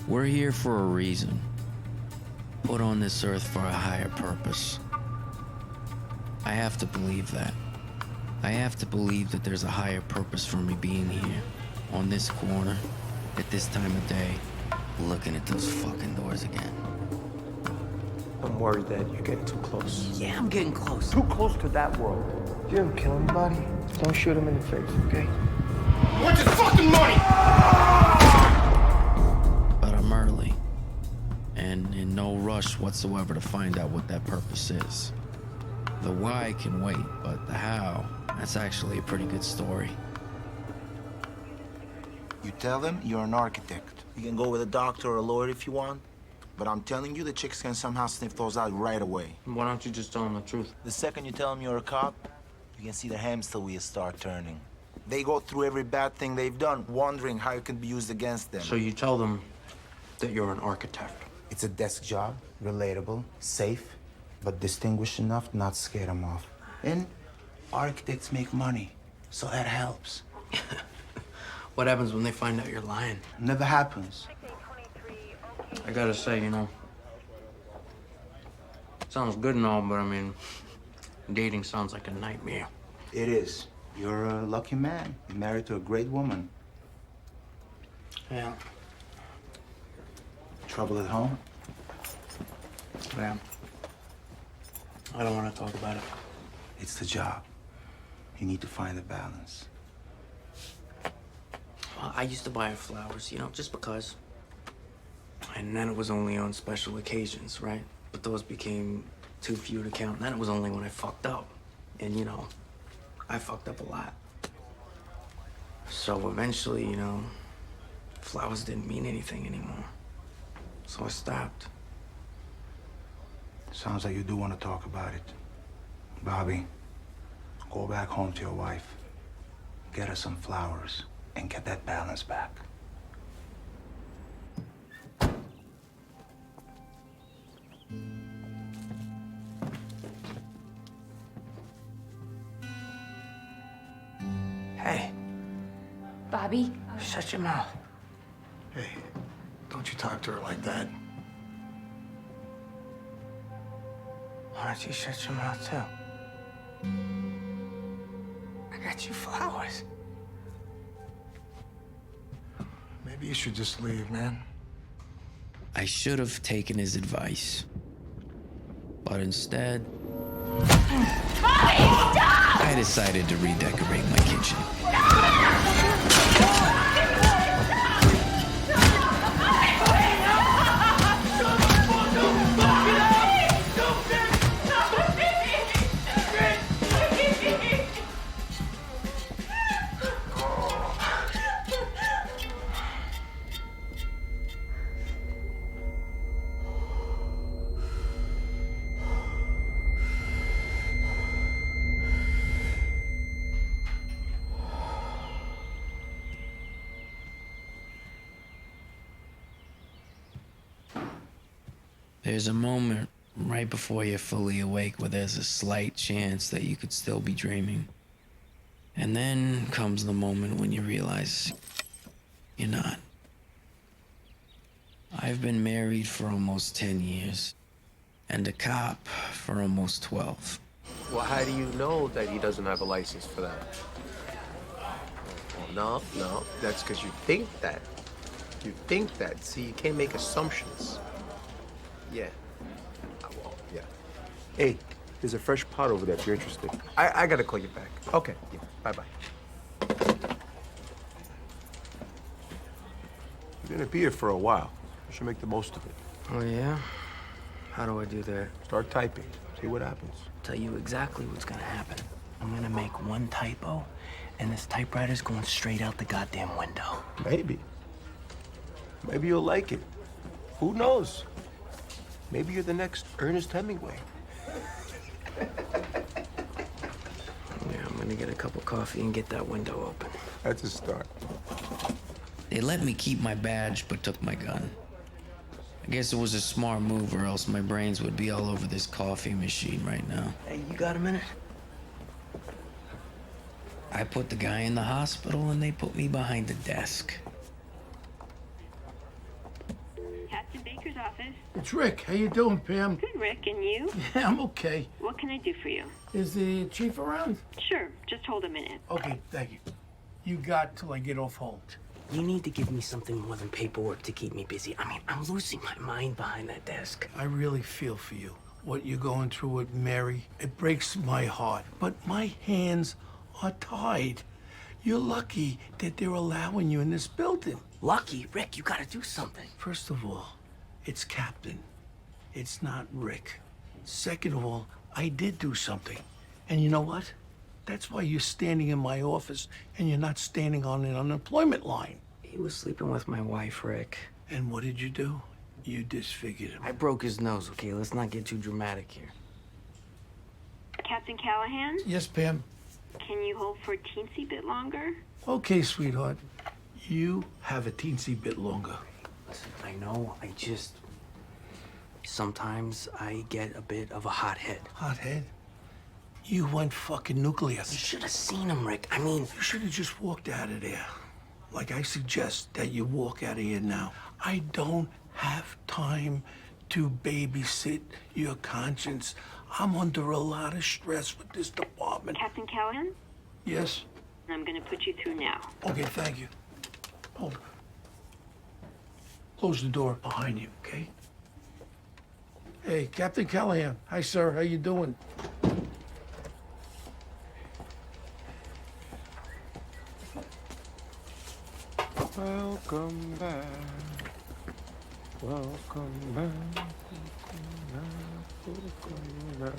We're here for a reason. Put on this earth for a higher purpose. I have to believe that. I have to believe that there's a higher purpose for me being here, on this corner, at this time of day, looking at those fucking doors again. I'm worried that you're getting too close. Yeah, I'm getting close. Too close to that world. Jim, kill anybody, don't shoot him in the face, okay? What's his fucking money? But I'm early, and in no rush whatsoever to find out what that purpose is. The why can wait, but the how, that's actually a pretty good story. You tell them you're an architect. You can go with a doctor or a lawyer if you want, but I'm telling you the chicks can somehow sniff those out right away. Why don't you just tell them the truth? The second you tell them you're a cop, you can see the hamster wheels start turning. They go through every bad thing they've done, wondering how it can be used against them. So you tell them that you're an architect. It's a desk job, relatable, safe, but distinguished enough not to scare them off. And architects make money, so that helps. What happens when they find out you're lying? Never happens. I gotta say, sounds good and all, but I mean, dating sounds like a nightmare. It is. You're a lucky man. You're married to a great woman. Yeah. Trouble at home? Yeah. I don't want to talk about it. It's the job. You need to find a balance. Well, I used to buy her flowers, just because. And then it was only on special occasions, right? But those became too few to count. And then it was only when I fucked up. And, I fucked up a lot. So eventually, flowers didn't mean anything anymore. So I stopped. Sounds like you do want to talk about it. Bobby, go back home to your wife. Get her some flowers and get that balance back. Hey, Bobby? shut your mouth. Hey, don't you talk to her like that. Why don't you shut your mouth, too? I got you flowers. Maybe you should just leave, man. I should have taken his advice. But instead, I decided to redecorate my kitchen. There's a moment right before you're fully awake where there's a slight chance that you could still be dreaming. And then comes the moment when you realize you're not. I've been married for almost 10 years and a cop for almost 12. Well, how do you know that he doesn't have a license for that? Well, no, that's because you think that. You think that. See, you can't make assumptions. Yeah. Well, yeah. Hey, there's a fresh pot over there if you're interested. I gotta call you back. Okay, yeah, bye-bye. You're gonna be here for a while. You should make the most of it. Oh, yeah? How do I do that? Start typing. See what happens. Tell you exactly what's gonna happen. I'm gonna make one typo, and this typewriter's going straight out the goddamn window. Maybe. Maybe you'll like it. Who knows? Maybe you're the next Ernest Hemingway. Yeah, I'm gonna get a cup of coffee and get that window open. That's a start. They let me keep my badge, but took my gun. I guess it was a smart move, or else my brains would be all over this coffee machine right now. Hey, you got a minute? I put the guy in the hospital, and they put me behind the desk. Captain Baker's office. It's Rick. How you doing, Pam? Good, Rick. And you? Yeah, I'm okay. What can I do for you? Is the chief around? Sure. Just hold a minute. Okay, thank you. You got till I get off hold. You need to give me something more than paperwork to keep me busy. I mean, I'm losing my mind behind that desk. I really feel for you. What you're going through with Mary, it breaks my heart. But my hands are tied. You're lucky that they're allowing you in this building. Lucky, Rick, you gotta do something. First of all, it's Captain. It's not Rick. Second of all, I did do something. And you know what? That's why you're standing in my office and you're not standing on an unemployment line. He was sleeping with my wife, Rick. And what did you do? You disfigured him. I broke his nose, okay? Let's not get too dramatic here. Captain Callahan, Yes, Pam? can you hold for a teensy bit longer? Okay, sweetheart. You have a teensy bit longer. Listen, I know, sometimes I get a bit of a hothead. Hothead? You went fucking nuclear. You should have seen him, Rick. I mean, You should have just walked out of there. Like I suggest that you walk out of here now. I don't have time to babysit your conscience. I'm under a lot of stress with this department. Captain Callahan, Yes? I'm gonna put you through now. Okay, thank you. Hold on. Close the door behind you, okay? Hey, Captain Callahan. Hi, sir. How you doing? Welcome back. Welcome back. Welcome back.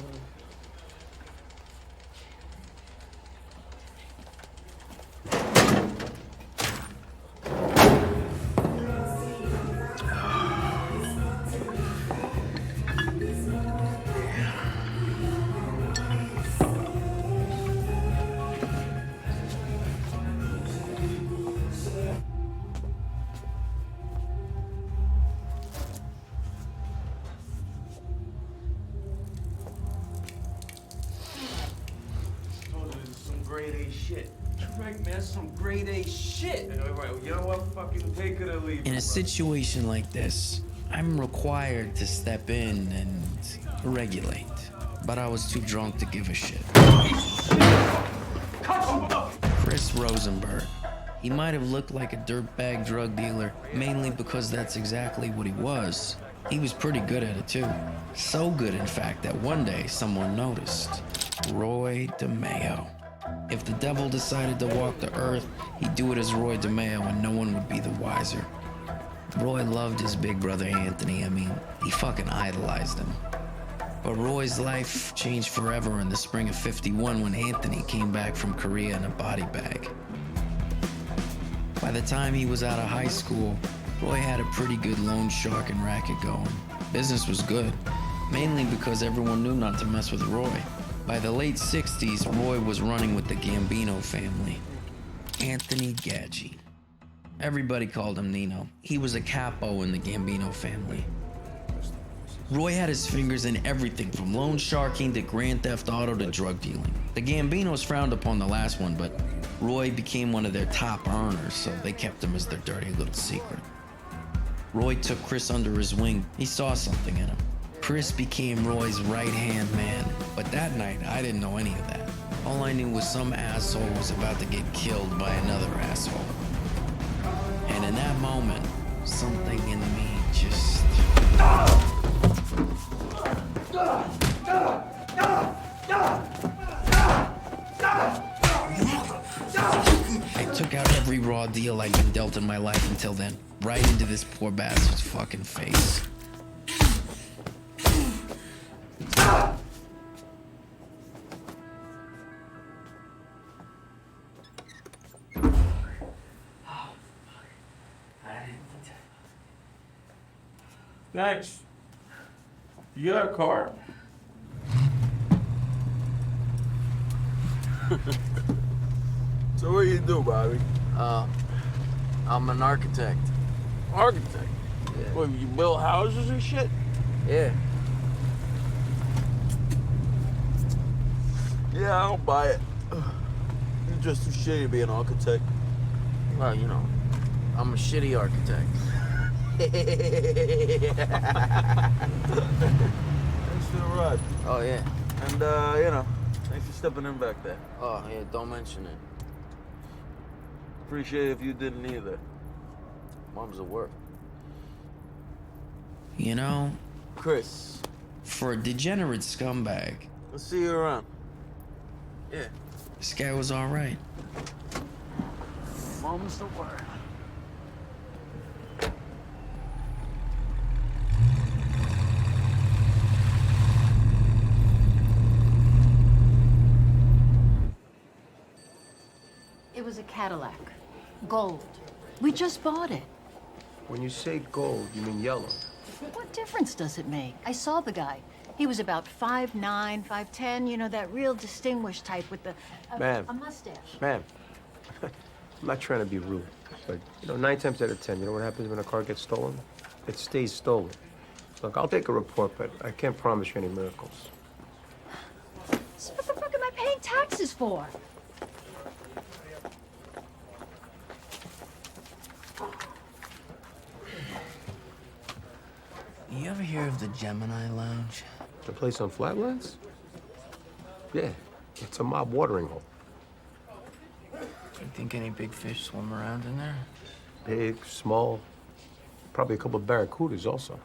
Some grade A shit. right, man, some grade A shit. You know what? Fucking take it or leave it. In a situation like this, I'm required to step in and regulate. But I was too drunk to give a shit. Chris Rosenberg. He might have looked like a dirtbag drug dealer, mainly because that's exactly what he was. He was pretty good at it too. So good, in fact, that one day someone noticed. Roy DeMeo. If the devil decided to walk the earth, he'd do it as Roy DeMeo and no one would be the wiser. Roy loved his big brother Anthony. I mean, he fucking idolized him. But Roy's life changed forever in the spring of '51 when Anthony came back from Korea in a body bag. By the time he was out of high school, Roy had a pretty good loan sharking racket going. Business was good, mainly because everyone knew not to mess with Roy. By the late '60s, Roy was running with the Gambino family. Anthony Gadji. Everybody called him Nino. He was a capo in the Gambino family. Roy had his fingers in everything from loan sharking to grand theft auto to drug dealing. The Gambinos frowned upon the last one, but Roy became one of their top earners, so they kept him as their dirty little secret. Roy took Chris under his wing. He saw something in him. Chris became Roy's right-hand man, but that night, I didn't know any of that. All I knew was some asshole was about to get killed by another asshole. And in that moment, something in me just... I took out every raw deal I'd been dealt in my life until then, right into this poor bastard's fucking face. Thanks. You got a car? So what do you do, Bobby? I'm an architect. Architect? Yeah. What, you build houses and shit? Yeah. Yeah, I don't buy it. You're just too shitty to be an architect. Well, you know, I'm a shitty architect. Thanks for the ride. Oh, yeah. And, thanks for stepping in back there. Oh, yeah, don't mention it. Appreciate it if you didn't either. Mom's at work. You know, Chris, for a degenerate scumbag, let's see you around. Yeah. this guy was all right. Mom's the word. It was a Cadillac. Gold. We just bought it. When you say gold, you mean yellow. What difference does it make? I saw the guy. He was about 5'9", 5'10", you know, that real distinguished type with the... Ma'am. A mustache. Ma'am, I'm not trying to be rude, but, 9 times out of 10, you know what happens when a car gets stolen? It stays stolen. Look, I'll take a report, but I can't promise you any miracles. So what the fuck am I paying taxes for? You ever hear of the Gemini Lounge? The place on Flatlands? Yeah, it's a mob watering hole. You think any big fish swim around in there? Big, small, probably a couple of barracudas also.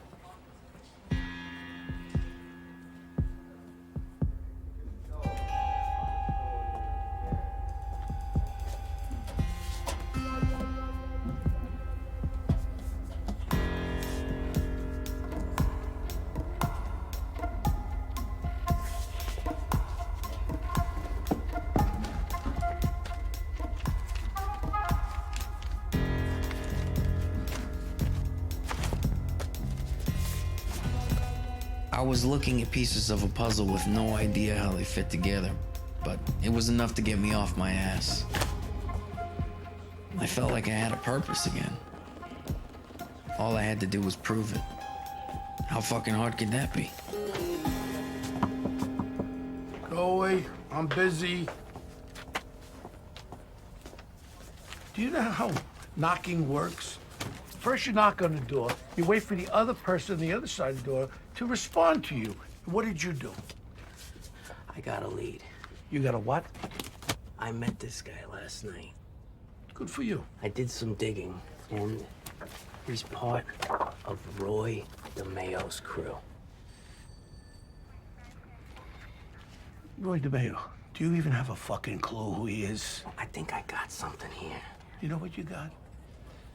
I was looking at pieces of a puzzle with no idea how they fit together, but it was enough to get me off my ass. I felt like I had a purpose again. All I had to do was prove it. How fucking hard could that be? Go away. I'm busy. Do you know how knocking works? First you knock on the door, you wait for the other person on the other side of the door to respond to you. What did you do? I got a lead. You got a what? I met this guy last night. Good for you. I did some digging, and he's part of Roy DeMayo's crew. Roy DeMayo, do you even have a fucking clue who he is? I think I got something here. You know what you got?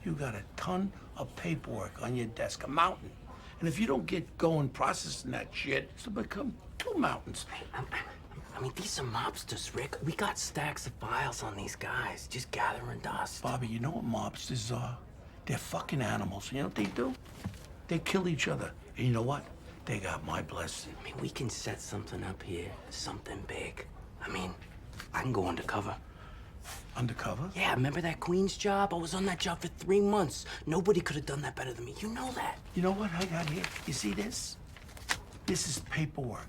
You got a ton of paperwork on your desk, a mountain. And if you don't get going processing that shit, it'll become 2 mountains. I mean, these are mobsters, Rick. We got stacks of files on these guys, just gathering dust. Bobby, you know what mobsters are? They're fucking animals. You know what they do? They kill each other. And you know what? They got my blessing. I mean, we can set something up here, something big. I mean, I can go undercover. Undercover? Yeah, remember that Queens job? I was on that job for 3 months. Nobody could have done that better than me. You know that. You know what I got here? You see this? This is paperwork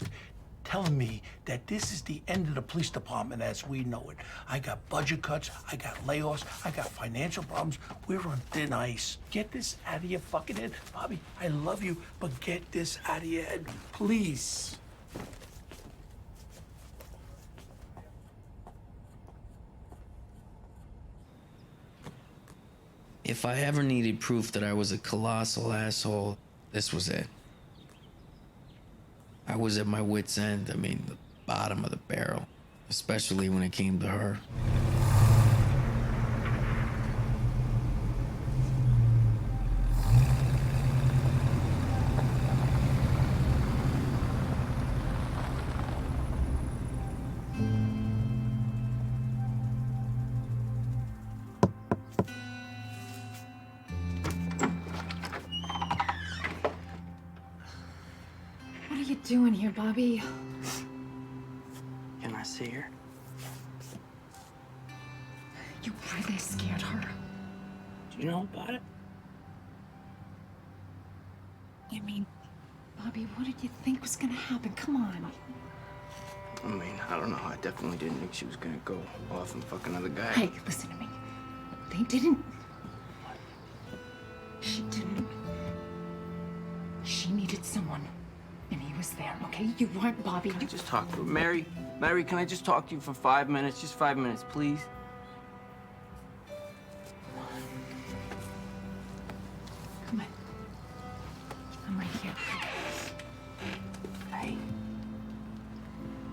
telling me that this is the end of the police department as we know it. I got budget cuts, I got layoffs, I got financial problems. We're on thin ice. Get this out of your fucking head. Bobby, I love you, but get this out of your head, please. If I ever needed proof that I was a colossal asshole, this was it. I was at my wit's end. I mean, the bottom of the barrel, especially when it came to her. doing here, Bobby? Can I see her? You really scared her. Do you know about it? I mean, Bobby, what did you think was gonna happen? Come on. I mean, I don't know. I definitely didn't think she was gonna go off and fuck another guy. Hey, listen to me. They didn't. She didn't. She needed someone, and he was there, okay? You weren't Bobby. You Just talk to her. Mary, can I just talk to you for 5 minutes? Just 5 minutes, please? Come on. I'm right here. Hey.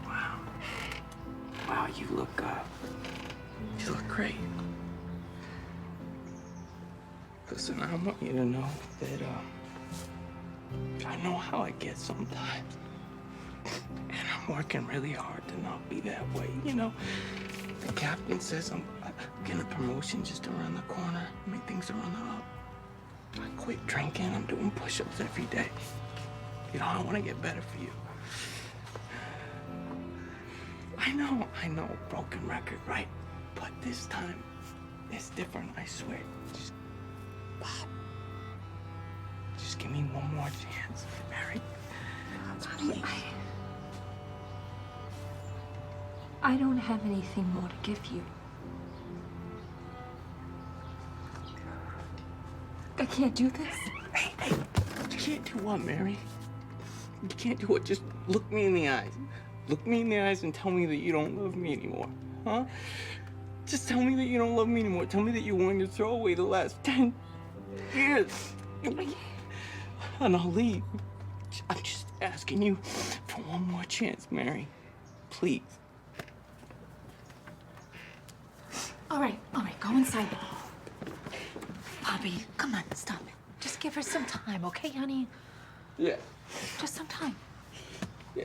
Wow. Wow, you look great. Listen, I want you to know that, I know how I get sometimes. And I'm working really hard to not be that way, you know? The captain says I'm getting a promotion just around the corner. I mean, things are on the up. I quit drinking. I'm doing push-ups every day. You know, I want to get better for you. I know, broken record, right? But this time, it's different, I swear. Bob, just give me one more chance, Mary. Please. I don't have anything more to give you. I can't do this. Hey, you can't do what, Mary? You can't do it. Just look me in the eyes. Look me in the eyes and tell me that you don't love me anymore, huh? Just tell me that you don't love me anymore. Tell me that you wanted to throw away the last 10 years. And I'll leave. I'm just asking you for one more chance, Mary. Please. All right, go inside. Bobby, come on, stop it. Just give her some time, okay, honey? Yeah. Just some time. Yeah.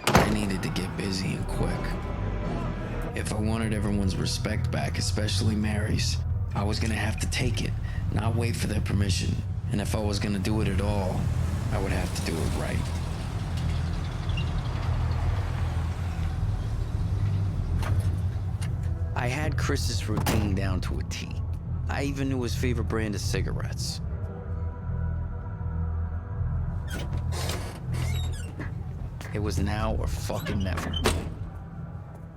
I needed to get busy and quick. If I wanted everyone's respect back, especially Mary's, I was gonna have to take it, not wait for their permission. And if I was gonna do it at all, I would have to do it right. I had Chris's routine down to a T. I even knew his favorite brand of cigarettes. It was now or fucking never.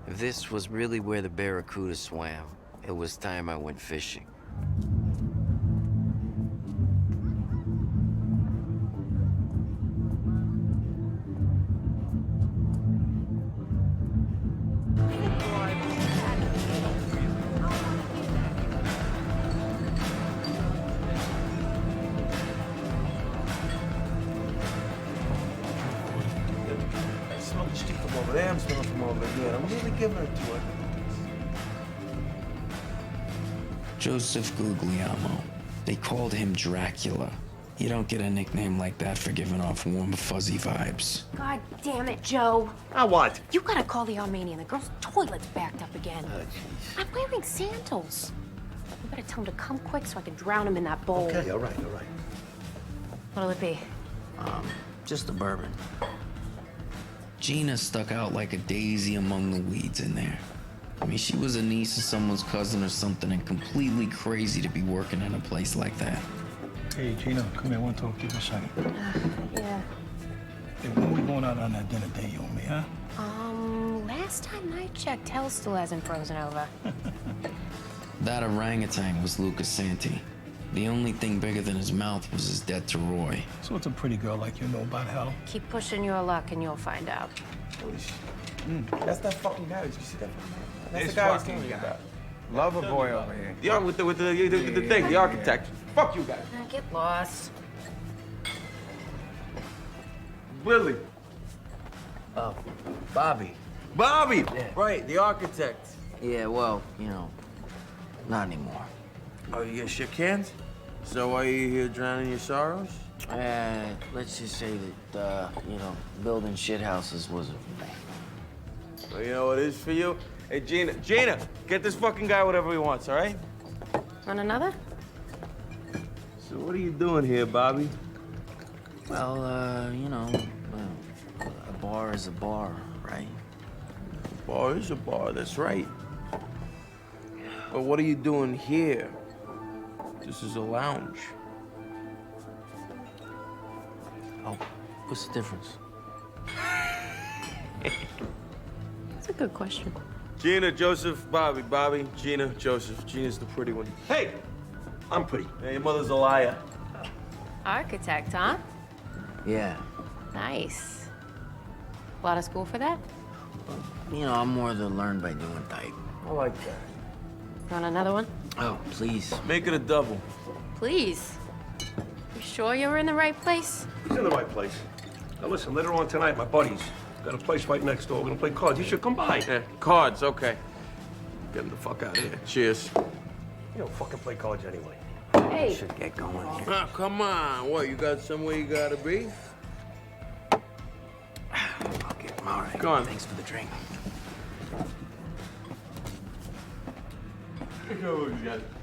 If this was really where the Barracuda swam, it was time I went fishing. I smell the stick from over there, I'm smelling from over here. I'm really giving it to her. Joseph Guglielmo. They called him Dracula. You don't get a nickname like that for giving off warm, fuzzy vibes. God damn it, Joe. Now what? You gotta call the Armenian. The girl's toilet's backed up again. I'm wearing sandals. You better tell him to come quick so I can drown him in that bowl. Okay, all right. What'll it be? Just a bourbon. Gina stuck out like a daisy among the weeds in there. I mean, she was a niece of someone's cousin or something and completely crazy to be working in a place like that. Hey, Gina, come here. I want to talk to you for a second. Yeah. Hey, when we going out on that dinner date, you and me, huh? Last time I checked, hell still hasn't frozen over. That orangutan was Lucas Santi. The only thing bigger than his mouth was his debt to Roy. So what's a pretty girl like you know about hell? Keep pushing your luck and you'll find out. Holy shit. That's that fucking guy. Did you see that? That's This the guy I was fucking telling you guy. about. Lover boy over here. The with the thing, the architect. Fuck you guys. Get lost. Willie. Oh, Bobby. Bobby! Yeah. Right, the architect. Yeah, well, you know, not anymore. Oh, you get shook hands? So why are you here drowning your sorrows? Let's just say that, you know, building shit houses wasn't for me. Well, you know what it is for you? Hey, Gina, get this fucking guy whatever he wants, all right? Want another? So what are you doing here, Bobby? Well, you know, a bar is a bar, right? Bar is a bar, that's right. But what are you doing here? This is a lounge. Oh, what's the difference? That's a good question. Gina, Joseph, Bobby. Bobby, Gina, Joseph. Gina's the pretty one. Hey, I'm pretty. Yeah, your mother's a liar. Architect, huh? Yeah. Nice. A lot of school for that? You know, I'm more the learn by doing type. I like that. Want another one? Oh, please. Make it a double. Please. You sure you're in the right place? He's in the right place. Now listen, later on tonight, my buddies got a place right next door. We're gonna play cards. You should come by. Yeah, cards, okay. Get him the fuck out of here. Cheers. You don't fucking play cards anyway. Hey. Should get going here. Ah, come on. What, you got somewhere you gotta be? Fuck it. All right. Go on. Thanks for the drink.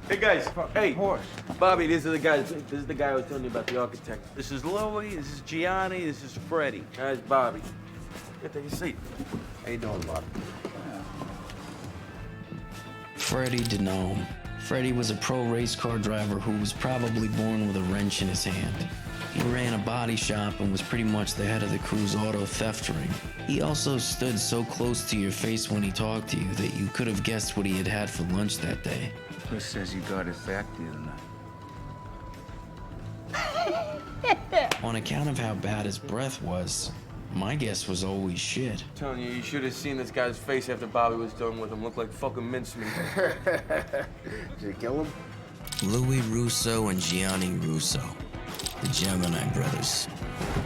Hey guys, hey, Bobby, these are the guys. This is the guy I was telling you about, the architect. This is Louie, this is Gianni, this is Freddie. That's Bobby. Get take a seat. How you doing, Bobby? Freddie DeNome. Freddie was a pro race car driver who was probably born with a wrench in his hand. He ran a body shop and was pretty much the head of the crew's auto theft ring. He also stood so close to your face when he talked to you that you could have guessed what he had had for lunch that day. Chris says you got it back the other night. On account of how bad his breath was, my guess was always shit. I'm telling you, you should have seen this guy's face after Bobby was done with him. Looked like fucking mincemeat. Did you kill him? Louis Russo and Gianni Russo, the Gemini brothers.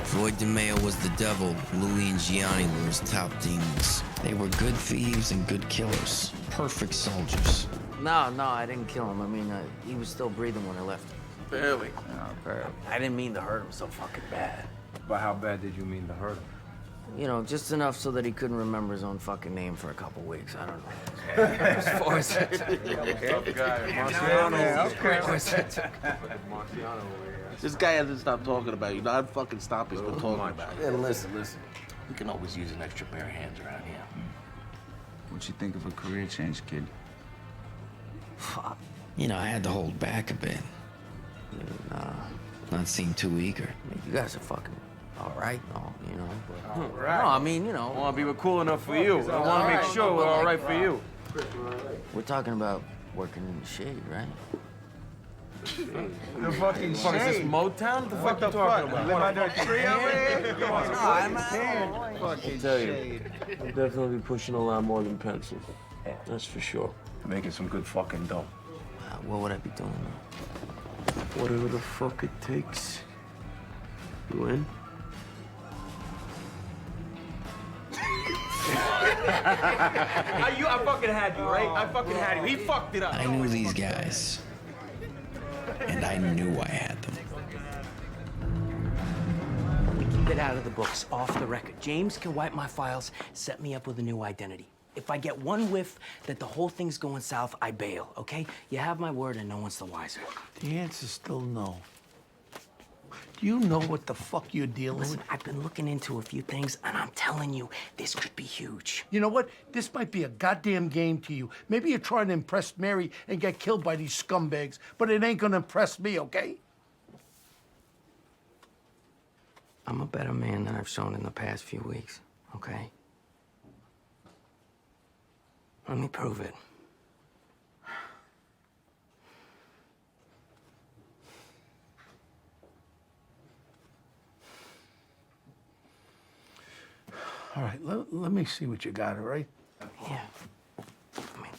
Floyd DeMeo was the devil. Louis and Gianni were his top demons. They were good thieves and good killers. Perfect soldiers. No, I didn't kill him. I mean, he was still breathing when I left him. Barely. I didn't mean to hurt him so fucking bad. But how bad did you mean to hurt him? You know, just enough so that he couldn't remember his own fucking name for a couple weeks. I don't know. As far as Tough guy. Marciano. This guy hasn't stopped talking about you. Not fucking stop. He's been talking about you. Yeah, listen. We can always use an extra pair of hands around here. What you think of a career change, kid? Fuck. You know, I had to hold back a bit. Not seem too eager. I mean, you guys are fucking all right, all, you know. But, no, I mean, you know. I want to be cool enough for you. I want to make sure we're all right for you. We're talking about working in the shade, right? The fucking fuck, is this Motown? What the fuck you talking about? Live under a tree over here? Come on, I'll tell you, I'm definitely pushing a lot more than pencils. That's for sure. Making some good fucking dough. What would I be doing now? Whatever the fuck it takes. You in? I fucking had you, right? I fucking had you. He fucked it up. I knew these guys. And I knew I had them. Keep it out of the books, off the record. James can wipe my files, set me up with a new identity. If I get one whiff that the whole thing's going south, I bail, okay? You have my word and no one's the wiser. The answer's still no. Do you know what the fuck you're dealing Listen, with? I've been looking into a few things, and I'm telling you, this could be huge. You know what? This might be a goddamn game to you. Maybe you're trying to impress Mary and get killed by these scumbags, but it ain't gonna impress me, okay? I'm a better man than I've shown in the past few weeks, okay? Let me prove it. All right, let me see what you got, all right? Yeah. I mean,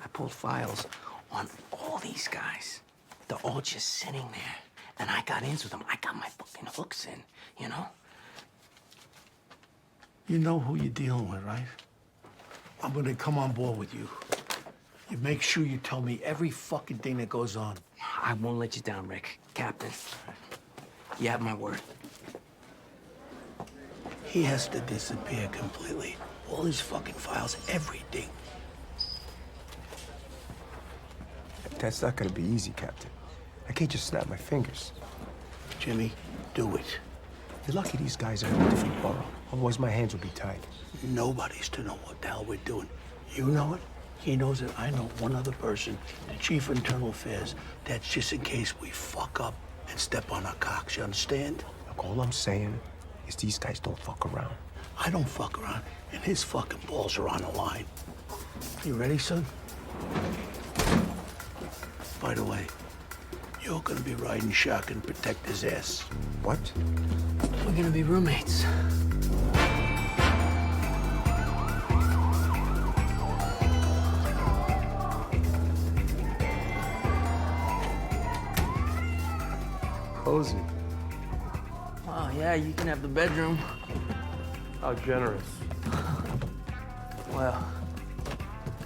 I pulled files on all these guys. They're all just sitting there. And I got ins with them. I got my fucking hooks in, you know? You know who you're dealing with, right? I'm gonna come on board with you. You make sure you tell me every fucking thing that goes on. I won't let you down, Rick. Captain, you have my word. He has to disappear completely. All his fucking files, everything. That's not gonna be easy, Captain. I can't just snap my fingers. Jimmy, do it. You're lucky these guys are in a different borough. Otherwise, my hands would be tied. Nobody's to know what the hell we're doing. You know it. He knows it. I know one other person, the chief of internal affairs. That's just in case we fuck up and step on our cocks. You understand? Look, all I'm saying is these guys don't fuck around. I don't fuck around, and his fucking balls are on the line. You ready, son? By the way, you're gonna be riding shotgun, protect his ass. What? We're gonna be roommates. Cozy. Oh, yeah, you can have the bedroom. How generous. Well,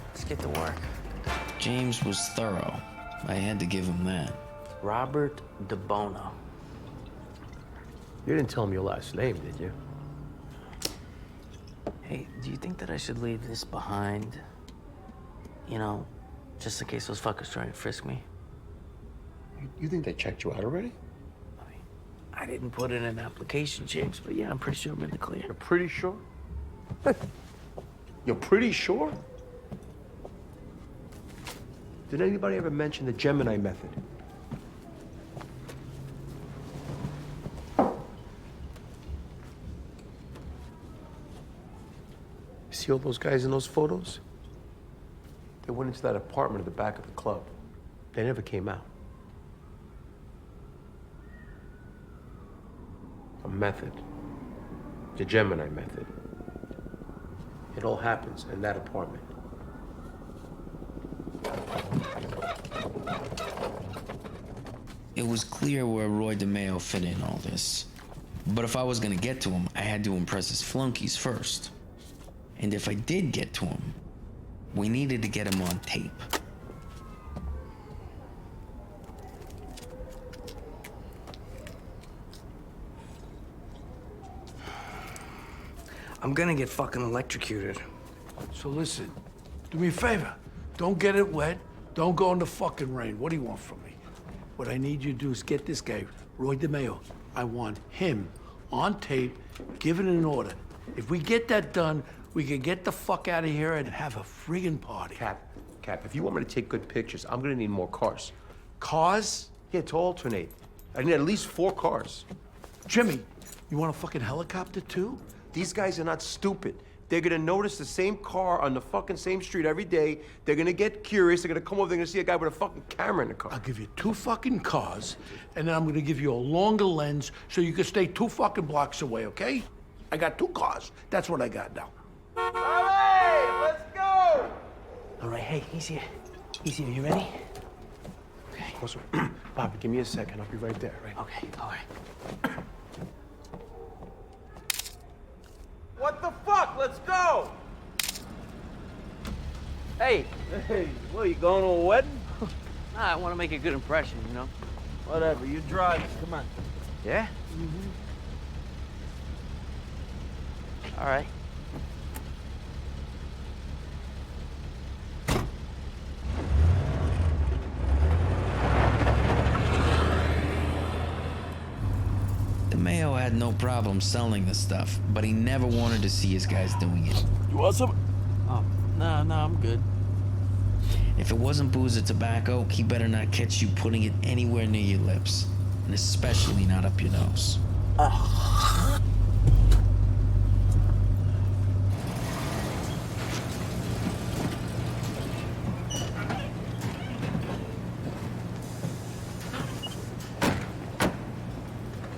let's get to work. James was thorough. I had to give him that. Robert DeBono. You didn't tell me your last name, did you? Hey, do you think that I should leave this behind? You know, just in case those fuckers try and frisk me? You think they checked you out already? I didn't put in an application, James, but yeah, I'm pretty sure I'm in the clear. You're pretty sure? You're pretty sure? Did anybody ever mention the Gemini method? See all those guys in those photos? They went into that apartment at the back of the club. They never came out. A method. The Gemini method. It all happens in that apartment. It was clear where Roy DeMeo fit in all this. But if I was gonna get to him, I had to impress his flunkies first. And if I did get to him, we needed to get him on tape. I'm gonna get fucking electrocuted. So listen, do me a favor. Don't get it wet. Don't go in the fucking rain. What do you want from me? What I need you to do is get this guy, Roy DeMeo. I want him on tape, given an order. If we get that done, we can get the fuck out of here and have a friggin' party. Cap, if you want me to take good pictures, I'm gonna need more cars. Cars? Yeah, to alternate. I need at least 4 cars. Jimmy, you want a fucking helicopter too? These guys are not stupid. They're gonna notice the same car on the fucking same street every day. They're gonna get curious. They're gonna come over. They're gonna see a guy with a fucking camera in the car. I'll give you 2 fucking cars, and then I'm gonna give you a longer lens so you can stay 2 fucking blocks away, okay? I got 2 cars. That's what I got now. Hey, let's go! All right, hey, he's here. He's here. You ready? Okay. Also, Bobby, give me a second. I'll be right there, right? Okay, all right. What the fuck? Let's go! Hey! Hey, what, you going to a wedding? Nah, I want to make a good impression, you know? Whatever, you drive. Come on. Yeah? All right. DeMeo had no problem selling the stuff, but he never wanted to see his guys doing it. You want some? Oh, no, I'm good. If it wasn't booze or tobacco, he better not catch you putting it anywhere near your lips, and especially not up your nose.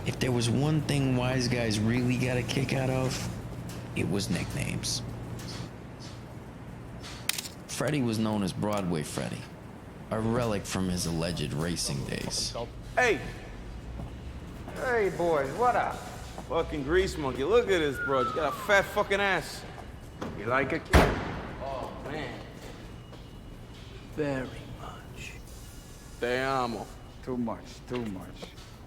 If there was one thing wise guys really got a kick out of, it was nicknames. Freddie was known as Broadway Freddie, a relic from his alleged racing days. Hey! Hey, boys, what up? Fucking grease monkey. Look at this, bro. You got a fat fucking ass. You like it? Oh, man. Very much. Te amo. Too much.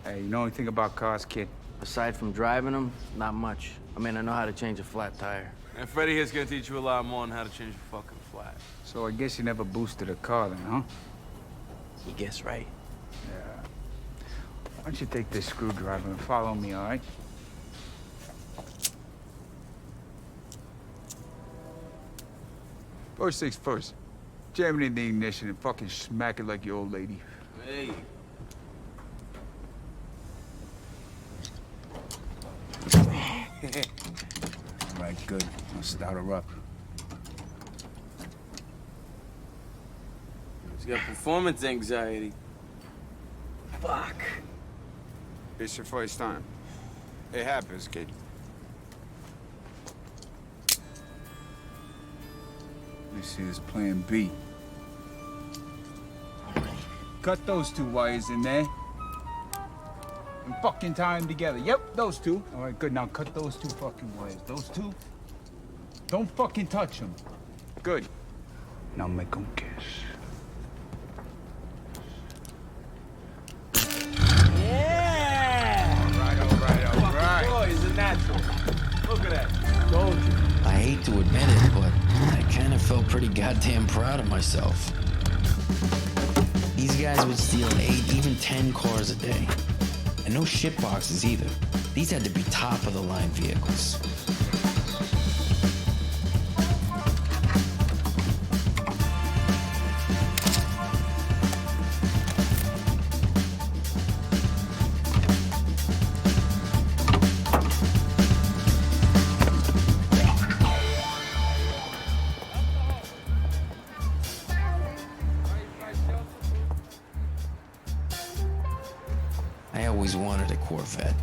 Hey, you know anything about cars, kid? Aside from driving them, not much. I mean, I know how to change a flat tire. And Freddie here's gonna teach you a lot more on how to change a fucking flat. So I guess you never boosted a car then, huh? You guess right. Yeah. Why don't you take this screwdriver and follow me, all right? First things first. Jam it in the ignition and fucking smack it like your old lady. Hey. Right, good. I'll start her up. She's got performance anxiety. Fuck. It's your first time. It happens, kid. This is plan B. Cut those 2 wires in there. And fucking tie them together. Yep, those 2. All right, good. Now cut those 2 fucking wires. Those 2. Don't fucking touch them. Good. Now make them kiss. All right. Boy, he's a natural. Look at that. Told you. I hate to admit it, but I kind of felt pretty goddamn proud of myself. These guys would steal 8, even 10 cars a day. And no shit boxes either. These had to be top of the line vehicles. I always wanted a Corvette.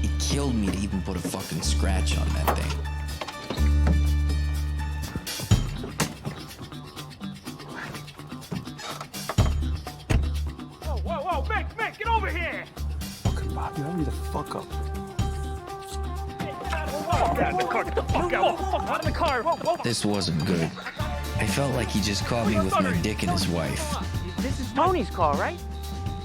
It killed me to even put a fucking scratch on that thing. Whoa, Mick, get over here! Fucking Bobby, hurry the fuck up. Fuck out of the car, get the fuck out! Out of the car! This wasn't good. I felt like he just caught me with my dick and his wife. This is Tony's car, right?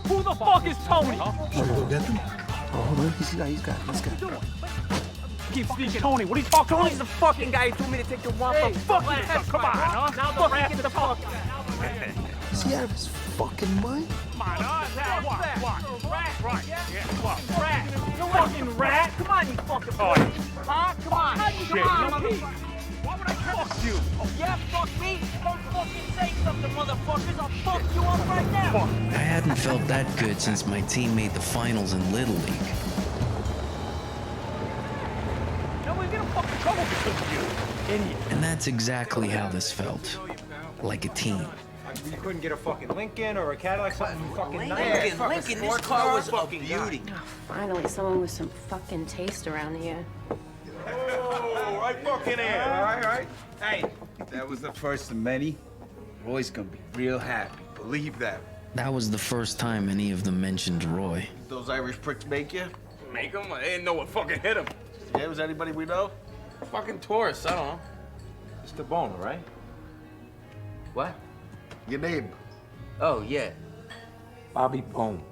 Who the fuck is Tony? You wanna go get them? Oh, hold on. He's got it. Let's go. Keep sneaking Tony. What are you talking about? Tony's the fucking guy who told me to take the one Hey, from fuck you, son. Come on, huh? Now the rat get the fuck. Is he out of his fucking mind? Come on, huh? What? Rat. Right. Yeah, what? Rat. You fucking rat. Come on, you fucking Oh, huh? Come on. shit. Come on. Why would I fuck you? Oh, yeah, fuck me. Don't fucking say something, motherfuckers. I'll fuck you up right now. I hadn't felt that good since my team made the finals in Little League. No, we're gonna fucking trouble because of you. Idiot. And that's exactly how this felt. Like a team. You couldn't get a fucking Lincoln or a Cadillac, something fucking nice. Lincoln, this car was a beauty. Finally, someone with some fucking taste around here. Oh, right fucking here. All right. Hey, that was the first of many. Roy's gonna be real happy. Believe that. That was the first time any of them mentioned Roy. Those Irish pricks make you? Make him? I didn't know what fucking hit him. Yeah, was anybody we know? Fucking tourists, I don't know. It's the bone, right? What? Your name? Oh, yeah. Bobby Bones.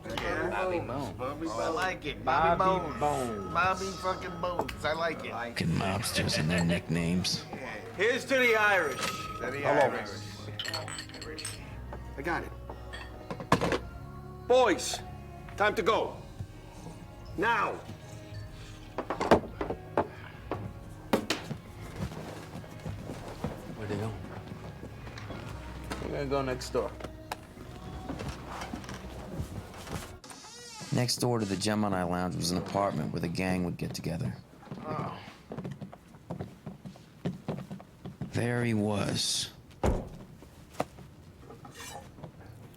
Bobby Bones. Bobby, I like it. Bobby Bobby Bones. Bobby fucking Bones. I like it. Fucking mobsters and their nicknames. Here's to the Irish. I got it. Boys, time to go. Now. Where'd they go? We're gonna go next door. Next door to the Gemini Lounge was an apartment where the gang would get together. There he was.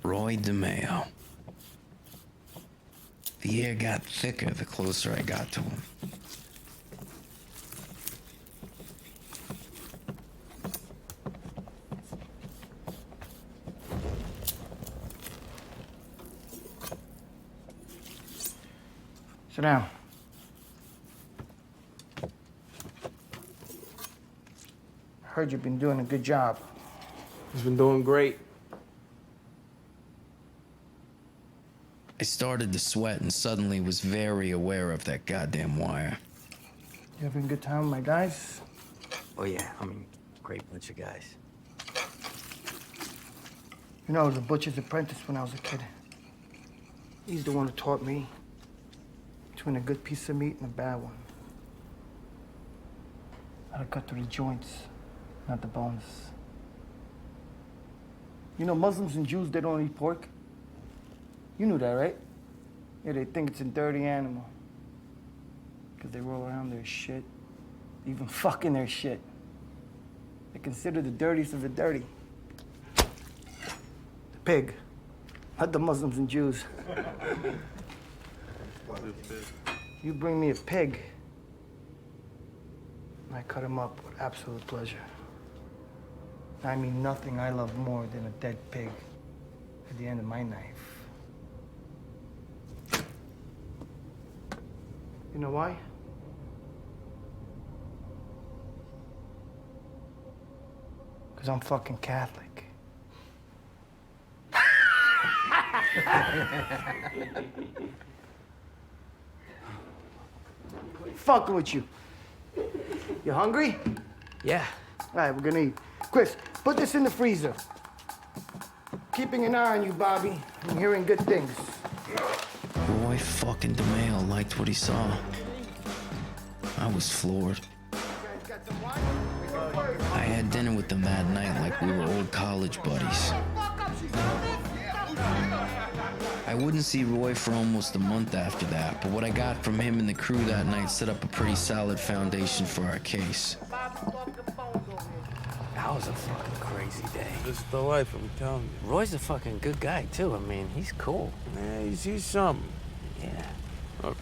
Roy DeMeo. The air got thicker the closer I got to him. Sit down. Heard you've been doing a good job. He's been doing great. I started to sweat and suddenly was very aware of that goddamn wire. You having a good time with my guys? Oh, yeah. I mean, great bunch of guys. You know, I was a butcher's apprentice when I was a kid. He's the one who taught me between a good piece of meat and a bad one. I Gotta cut through the joints, not the bones. You know, Muslims and Jews, they don't eat pork. You knew that, right? Yeah, they think it's a dirty animal. Because they roll around their shit, even fucking their shit. They consider the dirtiest of the dirty. The pig, not the Muslims and Jews. You bring me a pig, and I cut him up with absolute pleasure. I mean, nothing I love more than a dead pig at the end of my knife. You know why? Because I'm fucking Catholic. Fucking with you. You hungry? Yeah. All right, we're gonna eat. Chris, put this in the freezer. Keeping an eye on you, Bobby. I'm hearing good things. Roy fucking DeMeo liked what he saw. I was floored. I had dinner with them that night like we were old college buddies. I wouldn't see Roy for almost a month after that, but what I got from him and the crew that night set up a pretty solid foundation for our case. That was a fucking crazy day. It's the life, I'm telling you. Roy's a fucking good guy, too. I mean, he's cool. Yeah, he's something. Yeah. Look,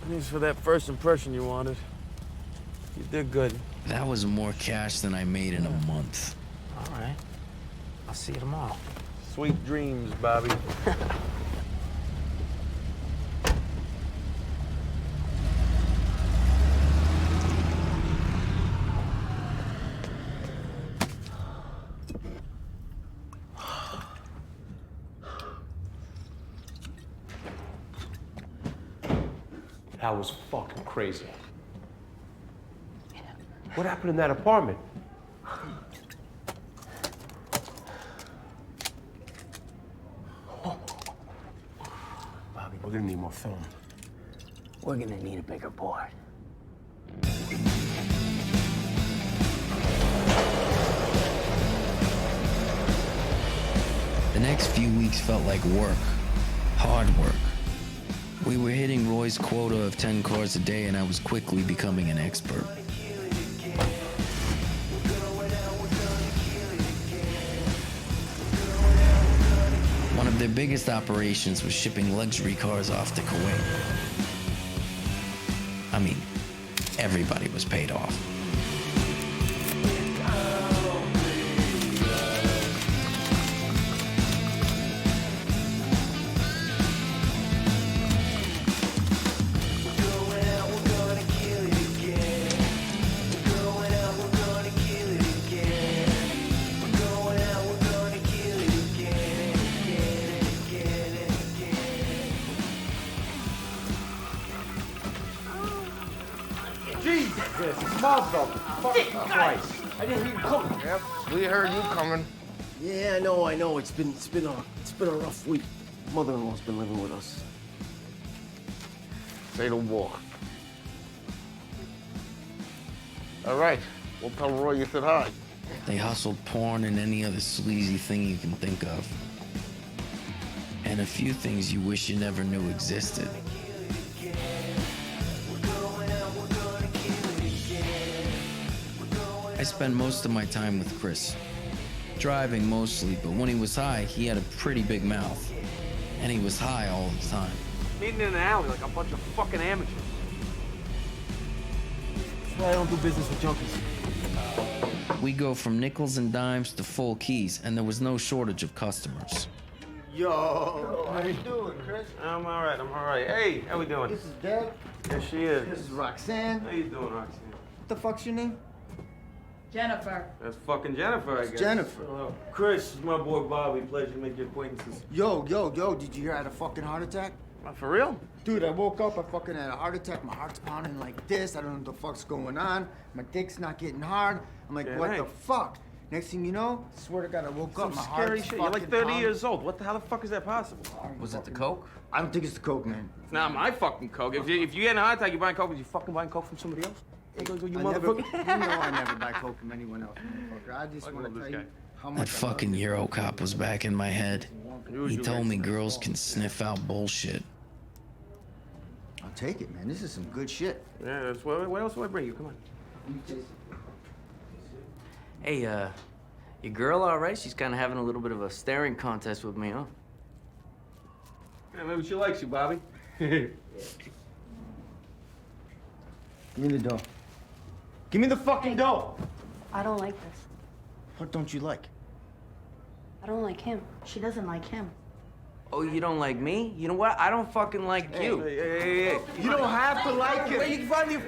thanks for that first impression you wanted. You did good. That was more cash than I made in a month. All right. I'll see you tomorrow. Sweet dreams, Bobby. That was fucking crazy. What happened in that apartment? Bobby, we're gonna need more film. We're gonna need a bigger board. The next few weeks felt like work, hard work. We were hitting Roy's quota of 10 cars a day, and I was quickly becoming an expert. One of their biggest operations was shipping luxury cars off to Kuwait. I mean, everybody was paid off. Jesus, motherfucker. Fucking Christ. I didn't hear you coming. Yep, we heard you coming. Yeah, I know. It's been a rough week. Mother-in-law's been living with us. Say the war. All right, we'll tell Roy you said hi. They hustled porn and any other sleazy thing you can think of. And a few things you wish you never knew existed. I spent most of my time with Chris. Driving mostly, but when he was high, he had a pretty big mouth. And he was high all the time. Meeting in an alley like a bunch of fucking amateurs. That's why I don't do business with junkies. We go from nickels and dimes to full keys, and there was no shortage of customers. Yo, how you doing, Chris? I'm all right. Hey, how we doing? This is Deb. Yes, she is. This is Roxanne. How you doing, Roxanne? What the fuck's your name? Jennifer. That's fucking Jennifer, I It's guess. Jennifer. Hello. Chris is my boy Bobby. Pleasure to make your acquaintances. Yo, did you hear I had a fucking heart attack? For real? Dude, I woke up, I fucking had a heart attack. My heart's pounding like this. I don't know what the fuck's going on. My dick's not getting hard. I'm like, Yeah, what hey. the fuck? Next thing you know, I swear to God, I woke Some up, my scary heart's shit. You're like fucking 30 pounding. years old. How the fuck is that possible? Was it the coke? I don't think it's the coke, man. It's not my fucking coke. If you get in a heart attack, you're buying coke. You fucking buying coke from somebody else? There goes you I motherfucker. you know I never buy coke from anyone else, motherfucker. I just want to tell you how much That fucking Euro cop was back in my head. He told me girls can sniff out bullshit. I'll take it, man. This is some good shit. Yeah, that's what else do I bring you? Come on. Hey, your girl all right? She's kind of having a little bit of a staring contest with me, huh? Yeah, maybe she likes you, Bobby. Give me the dough. Give me the fucking dough. I don't like this. What don't you like? I don't like him. She doesn't like him. Oh, you don't like me? You know what? I don't fucking like you. Hey. You don't have to like him. Give me your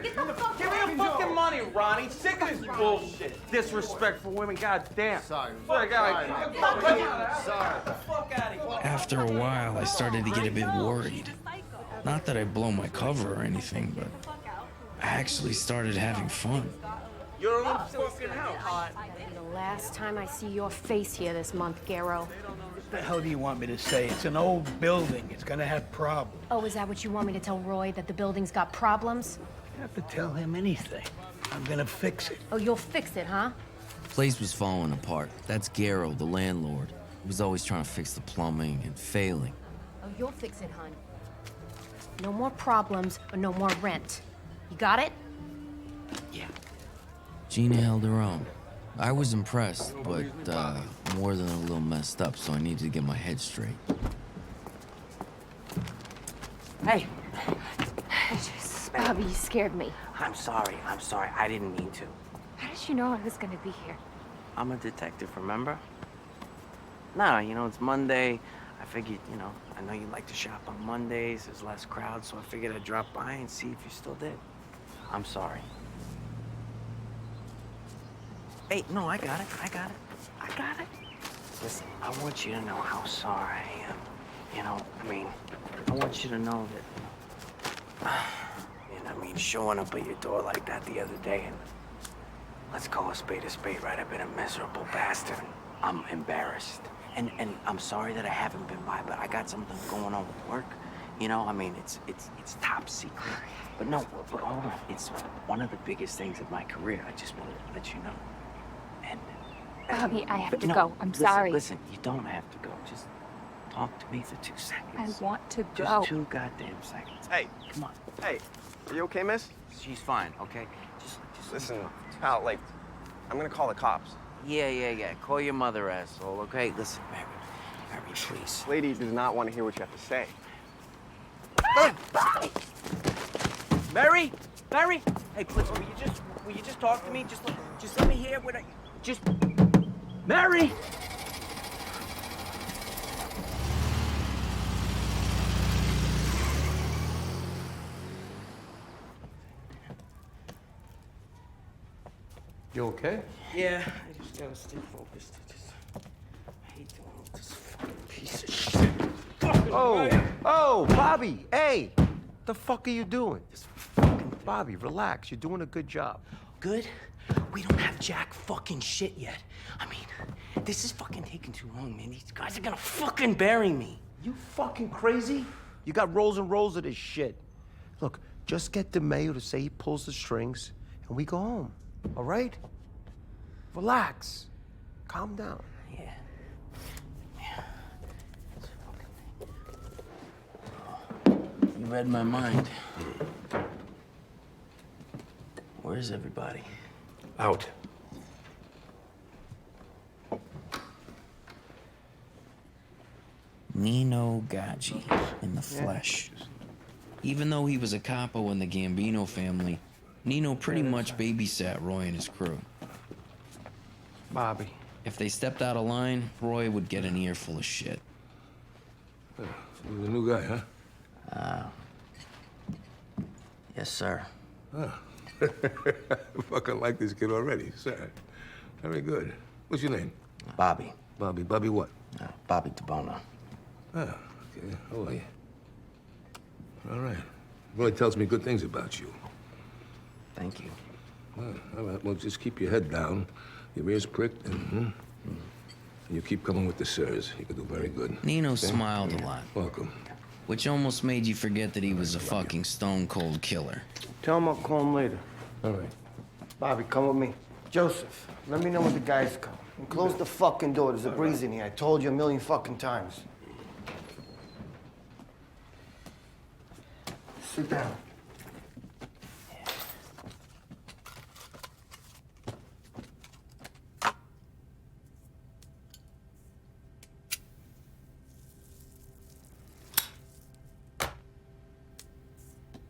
fucking money, Ronnie. Sick of this bullshit. Disrespectful women, goddamn. Sorry. Sorry. After a while, I started to get a bit worried. Not that I blow my cover or anything, but I actually started having fun. Your own fucking house. The last time I see your face here this month, Garrow. What the hell do you want me to say? It's an old building. It's gonna have problems. Oh, is that what you want me to tell Roy, that the building's got problems? You have to tell him anything. I'm gonna fix it. Oh, you'll fix it, huh? Place was falling apart. That's Garrow, the landlord. He was always trying to fix the plumbing and failing. Oh, you'll fix it, hon. No more problems, but no more rent. You got it? Gina held her own. I was impressed, but more than a little messed up, so I needed to get my head straight. Hey. Bobby, you scared me. I'm sorry. I didn't mean to. How did you know I was gonna be here? I'm a detective, remember? No, it's Monday. I figured, I know you like to shop on Mondays. There's less crowd, so I figured I'd drop by and see if you still did. I'm sorry. Hey, no, I got it. Listen, I want you to know how sorry I am. I want you to know that, showing up at your door like that the other day, and let's call a spade, right? I've been a miserable bastard. I'm embarrassed. And I'm sorry that I haven't been by, but I got something going on with work. It's top secret. But hold on. It's one of the biggest things of my career. I just wanted to let you know. Bobby, I have to go. I'm sorry. Listen, you don't have to go. Just talk to me for 2 seconds. I want to go. Just 2 goddamn seconds. Hey. Come on. Hey, are you okay, miss? She's fine, okay? Just Listen, pal, I'm gonna call the cops. Yeah. Call your mother, asshole, okay? Listen, Mary, please. This lady does not want to hear what you have to say. Mary! Hey, please, will you just talk to me? Just let me hear what Mary! You okay? Yeah, I just gotta stay focused. I hate dealing with this fucking piece of shit. Oh, Bobby, hey! The fuck are you doing? Bobby, relax. You're doing a good job. Good? We don't have jack fucking shit yet. This is fucking taking too long, man. These guys are gonna fucking bury me. You fucking crazy? You got rolls and rolls of this shit. Look, just get DeMayo to say he pulls the strings, and we go home. All right? Relax. Calm down. Yeah. You read my mind. Where's everybody? Out. Nino Gaggi in the flesh. Even though he was a capo in the Gambino family, Nino pretty much babysat Roy and his crew. Bobby. If they stepped out of line, Roy would get an earful of shit. You're the new guy, huh? Yes, sir. Ah. I fucking like this kid already, sir. Very good. What's your name? Bobby. Bobby what? Bobby DeBona. Ah, okay. How are you? All right. Roy tells me good things about you. Thank you. Well, all right. Well, just keep your head down, your ears pricked, and you keep coming with the sirs. You can do very good. Nino Okay? smiled a lot. Welcome. Which almost made you forget that he was a fucking stone-cold killer. Tell him I'll call him later. All right. Bobby, come with me. Joseph, let me know when the guys come. And close the fucking door. There's a breeze in here. I told you a million fucking times. Sit down.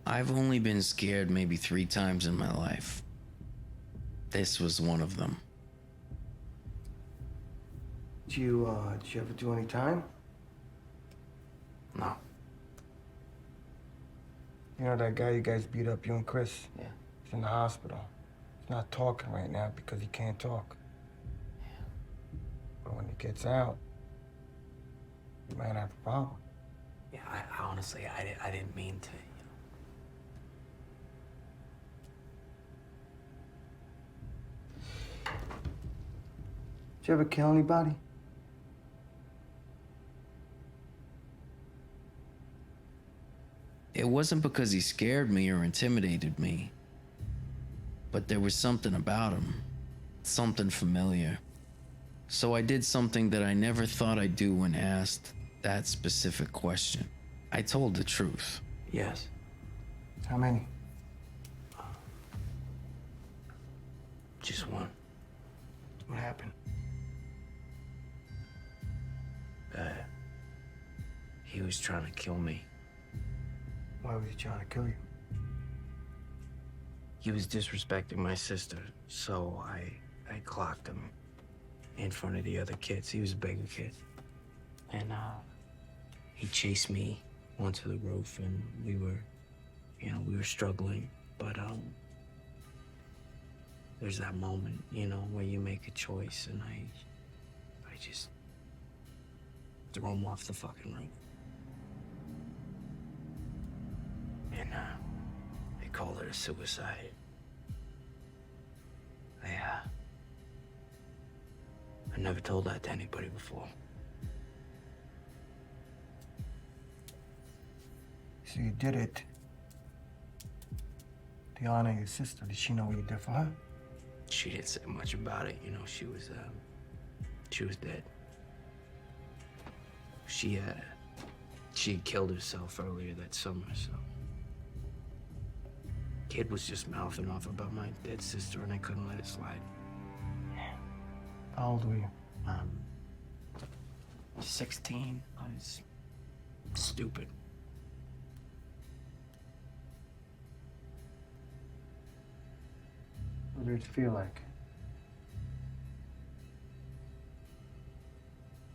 I've only been scared maybe 3 times in my life. This was one of them. Did you ever do any time? No. You know that guy you guys beat up, you and Chris? Yeah. He's in the hospital. He's not talking right now because he can't talk. Yeah. But when he gets out, you might have a problem. Yeah, I honestly, I didn't mean to, Did you ever kill anybody? It wasn't because he scared me or intimidated me, but there was something about him, something familiar. So I did something that I never thought I'd do when asked that specific question. I told the truth. Yes. How many? Just one. What happened? He was trying to kill me. Why was he trying to kill you? He was disrespecting my sister, so I clocked him in front of the other kids. He was a bigger kid. And he chased me onto the roof, and we were struggling, but there's that moment, where you make a choice, and I just threw him off the fucking roof. And they called it a suicide. I never told that to anybody before. So you did it to honor your sister. Did she know what you did for her? She didn't say much about it, she was dead. She had killed herself earlier that summer, so. Kid was just mouthing off about my dead sister, and I couldn't let it slide. How old were you? 16. I was stupid. What did it feel like?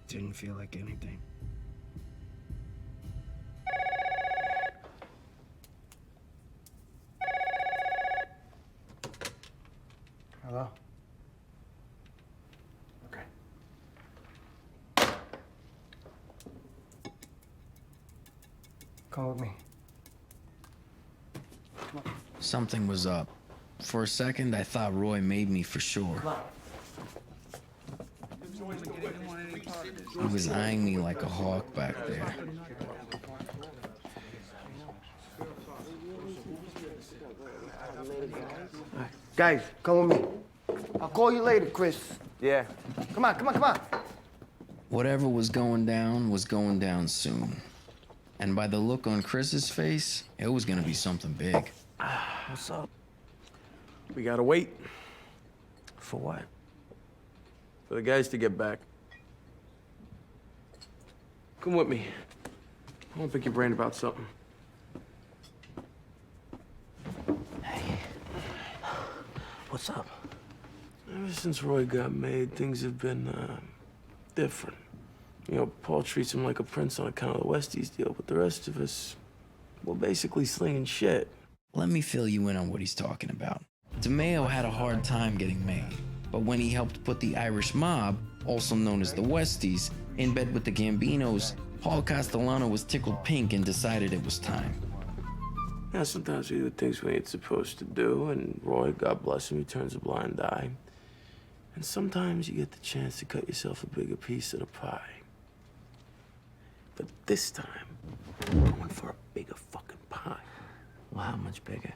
Didn't feel like anything. Hello? Okay. Come with me. Something was up. For a second, I thought Roy made me for sure. He was eyeing me like a hawk back there. Guys, come with me. I'll call you later, Chris. Yeah. Come on, come on, come on. Whatever was going down soon. And by the look on Chris's face, it was gonna be something big. What's up? We gotta wait For what? for the guys to get back. Come with me. I want to pick your brain about something. What's up? Ever since Roy got made, things have been different. Paul treats him like a prince on account of the Westies deal, but the rest of us, we're basically slinging shit. Let me fill you in on what he's talking about. DeMeo had a hard time getting made, but when he helped put the Irish mob, also known as the Westies, in bed with the Gambinos, Paul Castellano was tickled pink and decided it was time. Yeah, sometimes we do things we ain't supposed to do, and Roy, God bless him, he turns a blind eye. And sometimes you get the chance to cut yourself a bigger piece of the pie. But this time, we're going for a bigger fucking pie. Well, how much bigger?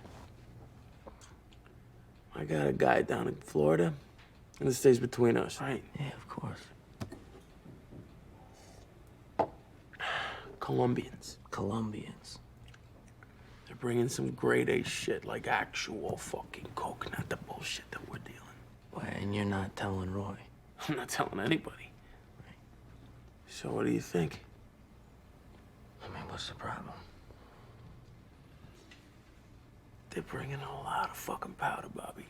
I got a guy down in Florida, and it stays between us, right? Yeah, of course. Colombians. Colombians. They're bringing some grade A shit, like actual fucking coke, not the bullshit that we're dealing. Why, and you're not telling Roy? I'm not telling anybody. So what do you think? I mean, what's the problem? They're bringing a lot of fucking powder, Bobby.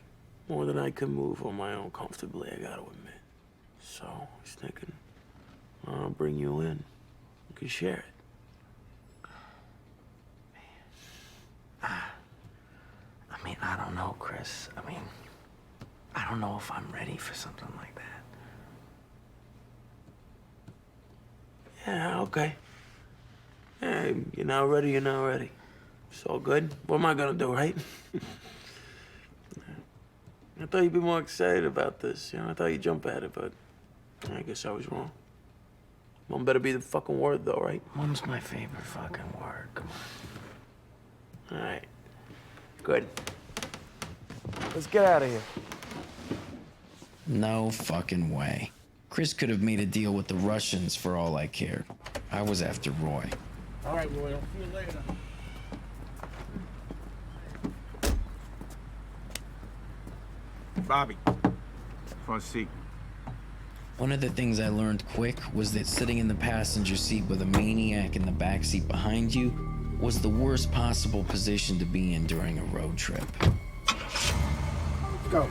More than I can move on my own comfortably, I gotta admit. So I was thinking, I'll bring you in. You can share it. I mean, I don't know, Chris. I mean, I don't know if I'm ready for something like that. Yeah, okay. Hey, you're not ready, you're not ready. It's all good. What am I gonna do, right? I thought you'd be more excited about this. You know, I thought you'd jump at it, but I guess I was wrong. Mom better be the fucking word, though, right? Mom's my favorite fucking word. Come on. All right. Good. Let's get out of here. No fucking way. Chris could have made a deal with the Russians for all I cared. I was after Roy. All right, Roy, I'll see you later. Bobby, front seat. One of the things I learned quick was that sitting in the passenger seat with a maniac in the back seat behind you was the worst possible position to be in during a road trip. Go.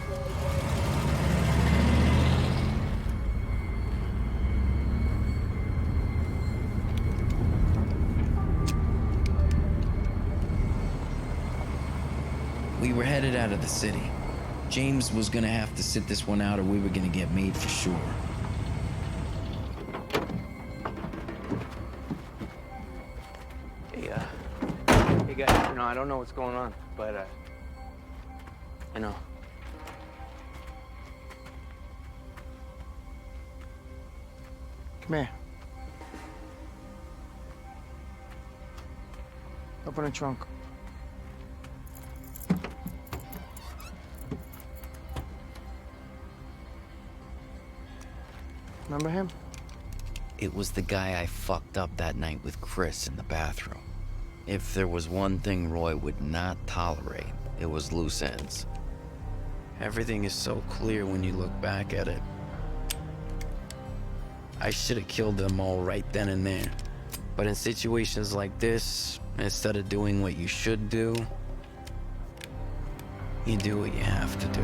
We were headed out of the city. James was gonna have to sit this one out or we were gonna get made for sure. Hey guys, you know, I don't know what's going on, but, you know. Come here. Open the trunk. Remember him? It was the guy I fucked up that night with Chris in the bathroom. If there was one thing Roy would not tolerate, it was loose ends. Everything is so clear when you look back at it. I should have killed them all right then and there. But in situations like this, instead of doing what you should do, you do what you have to do.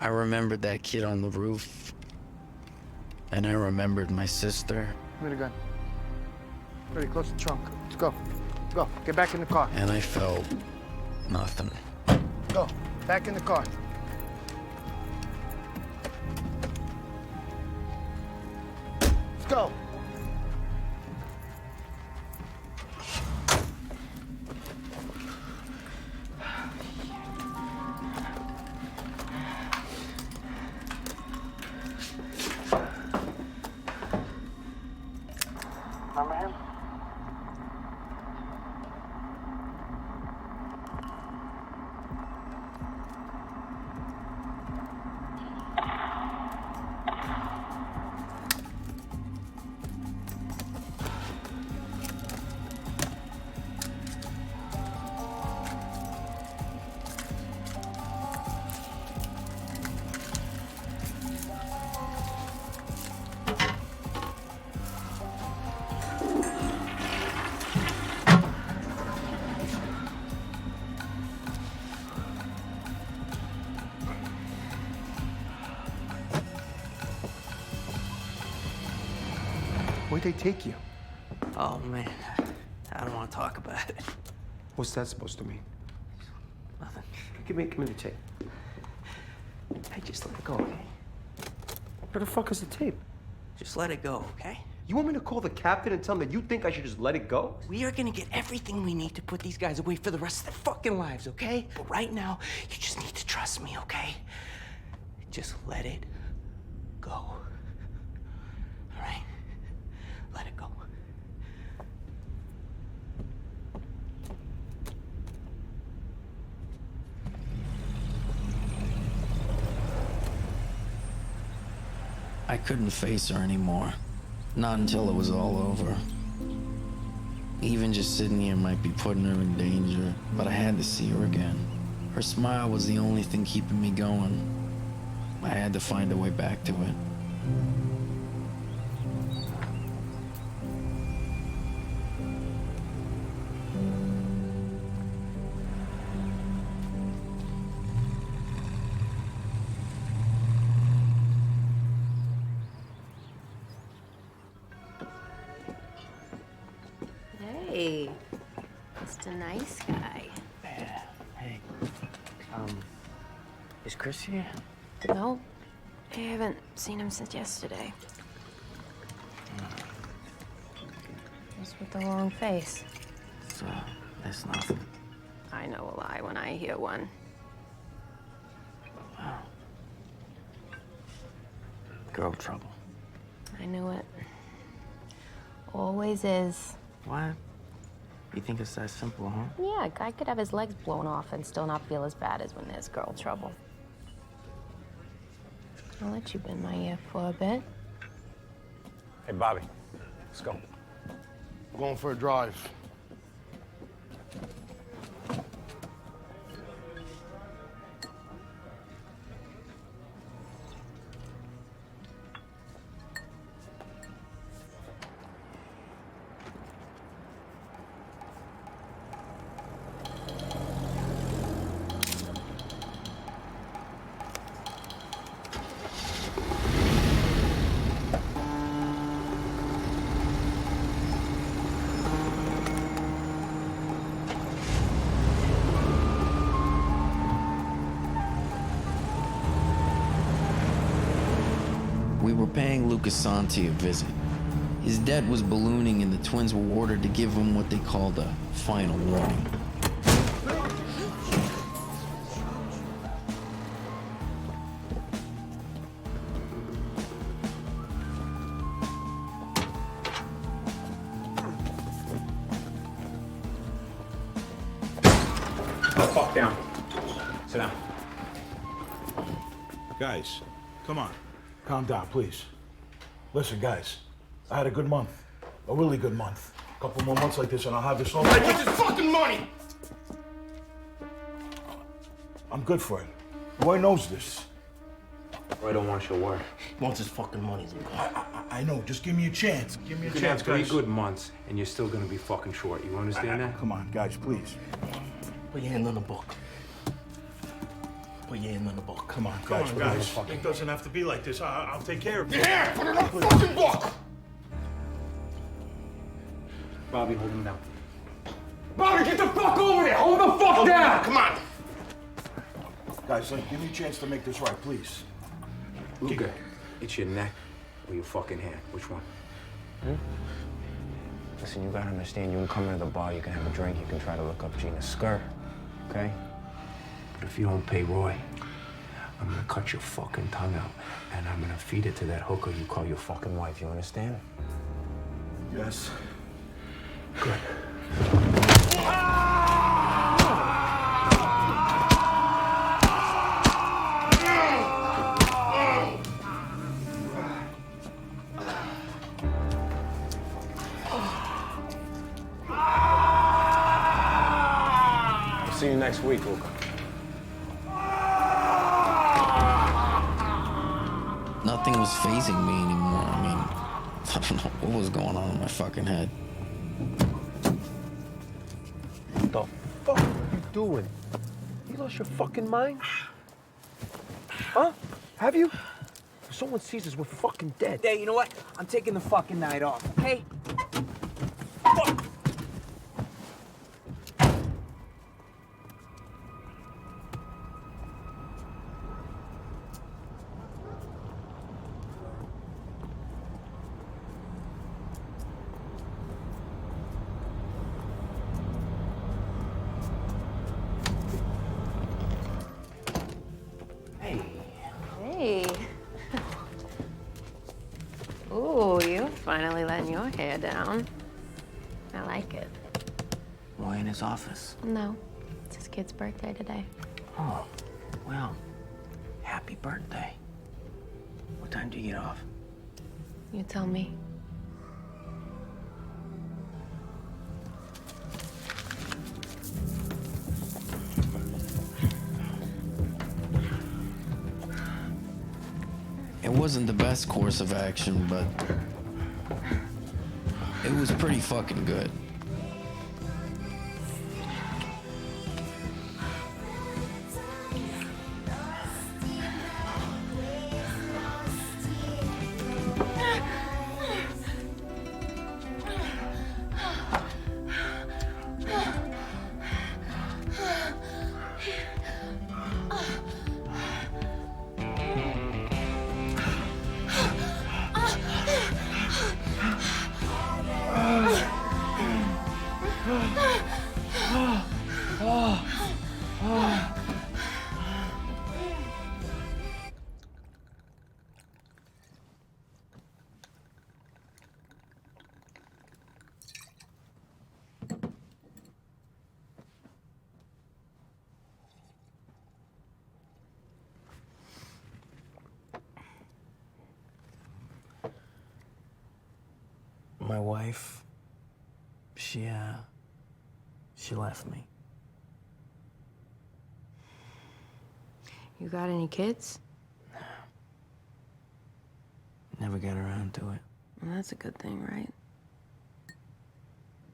I remembered that kid on the roof. And I remembered my sister. Give me the gun. Ready, close the trunk. Let's go. Go. Get back in the car. And I felt nothing. Go. Back in the car. Let's go. Remember him? Where'd they take you? Oh, man. I don't want to talk about it. What's that supposed to mean? Nothing. Give me the tape. Hey, just let it go, okay? Where the fuck is the tape? Just let it go, okay? You want me to call the captain and tell him that you think I should just let it go? We are gonna get everything we need to put these guys away for the rest of their fucking lives, okay? But right now, you just need to trust me, okay? Just let it go. All right? Let it go. I couldn't face her anymore. Not until it was all over. Even just sitting here might be putting her in danger, but I had to see her again. Her smile was the only thing keeping me going. I had to find a way back to it. Hey, Mr. Nice Guy. Yeah. Hey. Is Chris here? No, I haven't seen him since yesterday. Just with the long face. So, that's nothing. I know a lie when I hear one. Wow. Girl trouble. I knew it. Always is. What? You think it's that simple, huh? Yeah, a guy could have his legs blown off and still not feel as bad as when there's girl trouble. I'll let you bend my ear for a bit. Hey, Bobby, let's go. We're going for a drive. We were paying Lucas Santi a visit. His debt was ballooning and the twins were ordered to give him what they called a final warning. Fuck down. Sit down. Guys, come on. Calm down, please. Listen, guys, I had a good month. A really good month. A couple more months like this and I'll have this all... I get this fucking money! I'm good for it. Roy knows this. Roy don't want your word. Wants his fucking money, Luca. I know, just give me a chance. Give me a You can chance, have 3 guys. good months, and you're still gonna be fucking short. You understand that? Come on, guys, please. Put your hand on the book. Put your hand on the book. Come on, Come guys, on, please. guys. It doesn't have to be like this. I'll take care of it. Your hand! Put it on the fucking book! Bobby, hold him down. Bobby, get the fuck over there! Hold the fuck down! Come on! Guys, give me a chance to make this right, please. Luca, it's your neck or your fucking hand. Which one? Listen, you gotta understand, you can come into the bar, you can have a drink, you can try to look up Gina's skirt, okay? But if you don't pay Roy, I'm gonna cut your fucking tongue out, and I'm gonna feed it to that hooker you call your fucking wife. You understand? Yes. Good. I'll see you next week, Luca. Nothing was phasing me anymore. I mean, I don't know what was going on in my fucking head. What the fuck are you doing? You lost your fucking mind? Huh? Have you? If someone sees us, we're fucking dead. Hey, you know what? I'm taking the fucking night off, okay? Hey. Ooh, you're finally letting your hair down. I like it. Roy in his office. No, it's his kid's birthday today. Oh, well, happy birthday. What time do you get off? You tell me. It wasn't the best course of action, but it was pretty fucking good. My wife, she left me. You got any kids? Never got around to it. Well, that's a good thing, right?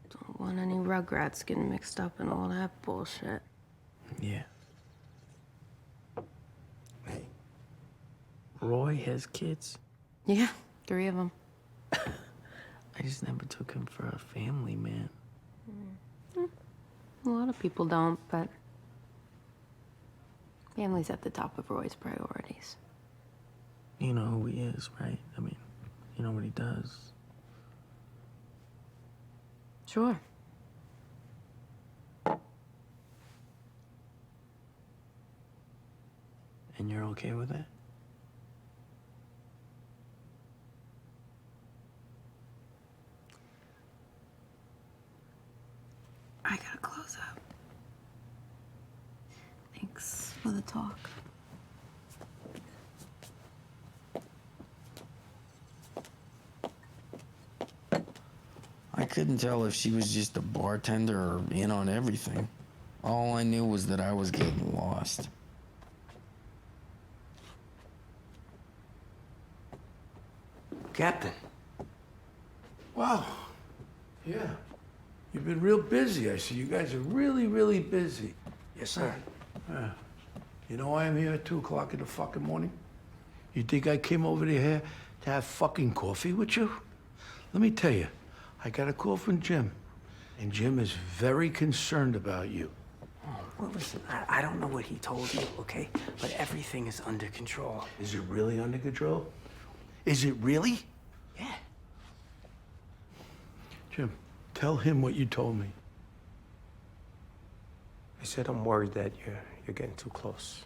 Don't want any rugrats getting mixed up in all that bullshit. Yeah. Hey, Roy has kids? Yeah, 3 of them. I just never took him for a family man. A lot of people don't, but family's at the top of Roy's priorities. You know who he is, right? I mean, you know what he does. Sure. And you're okay with that? I gotta close up. Thanks for the talk. I couldn't tell if she was just a bartender or in on everything. All I knew was that I was getting lost. Captain. Wow. Yeah. You've been real busy. I see you guys are really, really busy. Yes, sir. Yeah. You know why I'm here at 2 o'clock in the fucking morning? You think I came over here to have fucking coffee with you? Let me tell you, I got a call from Jim. And Jim is very concerned about you. Well, listen, I don't know what he told you, okay? But everything is under control. Is it really under control? Is it really? Yeah. Jim, tell him what you told me. I said I'm worried that you're getting too close.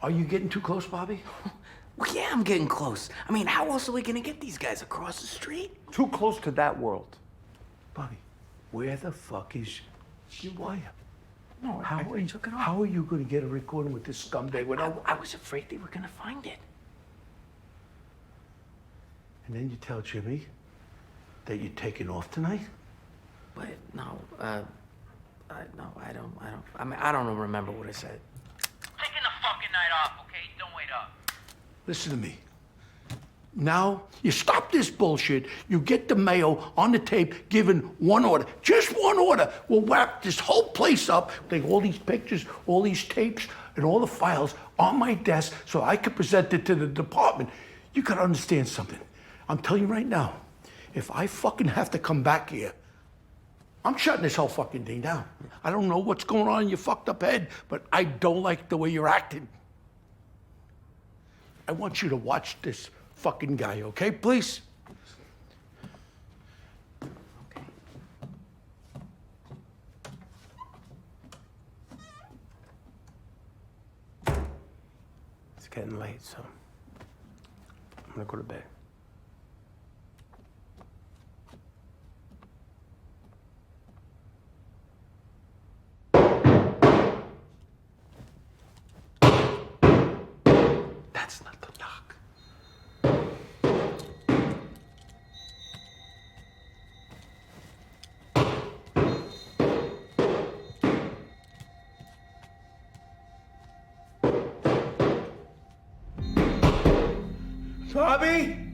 Are you getting too close, Bobby? Well, yeah, I'm getting close. I mean, how else are we gonna get these guys across the street? Too close to that world. Bobby, where the fuck is your wire? No, How I took it off. How are you going to get a recording with this scumbag without... I was afraid they were gonna find it. And then you tell Jimmy that you're taking off tonight? But no, I don't. I mean, I don't remember what I said. Taking the fucking night off, okay? Don't wait up. Listen to me. Now, you stop this bullshit. You get the mayo on the tape, given one order. Just one order. We'll wrap this whole place up. Take all these pictures, all these tapes, and all the files on my desk so I can present it to the department. You gotta understand something. I'm telling you right now, if I fucking have to come back here, I'm shutting this whole fucking thing down. I don't know what's going on in your fucked up head, but I don't like the way you're acting. I want you to watch this fucking guy, okay, please? It's getting late, so I'm gonna go to bed. That's not the knock. Bobby?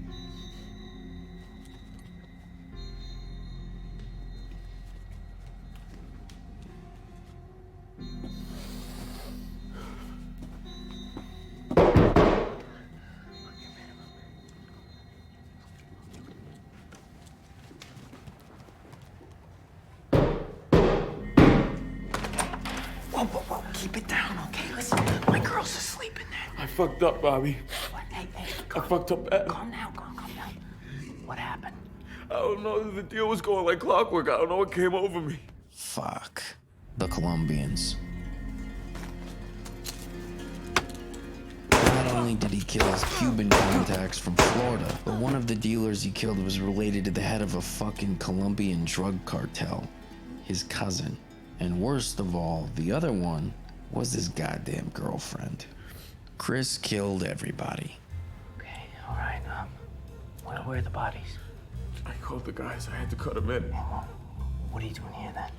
Whoa, keep it down, okay? Listen, my girl's asleep in there. I fucked up, Bobby. What? Hey, I fucked up bad. calm down. What happened? I don't know. The deal was going like clockwork. I don't know what came over me. Fuck. The Colombians. Not only did he kill his Cuban contacts from Florida, but one of the dealers he killed was related to the head of a fucking Colombian drug cartel. His cousin. And worst of all, the other one was his goddamn girlfriend. Chris killed everybody. Okay, all right. Where are the bodies? I called the guys. I had to cut them in. What are you doing here then?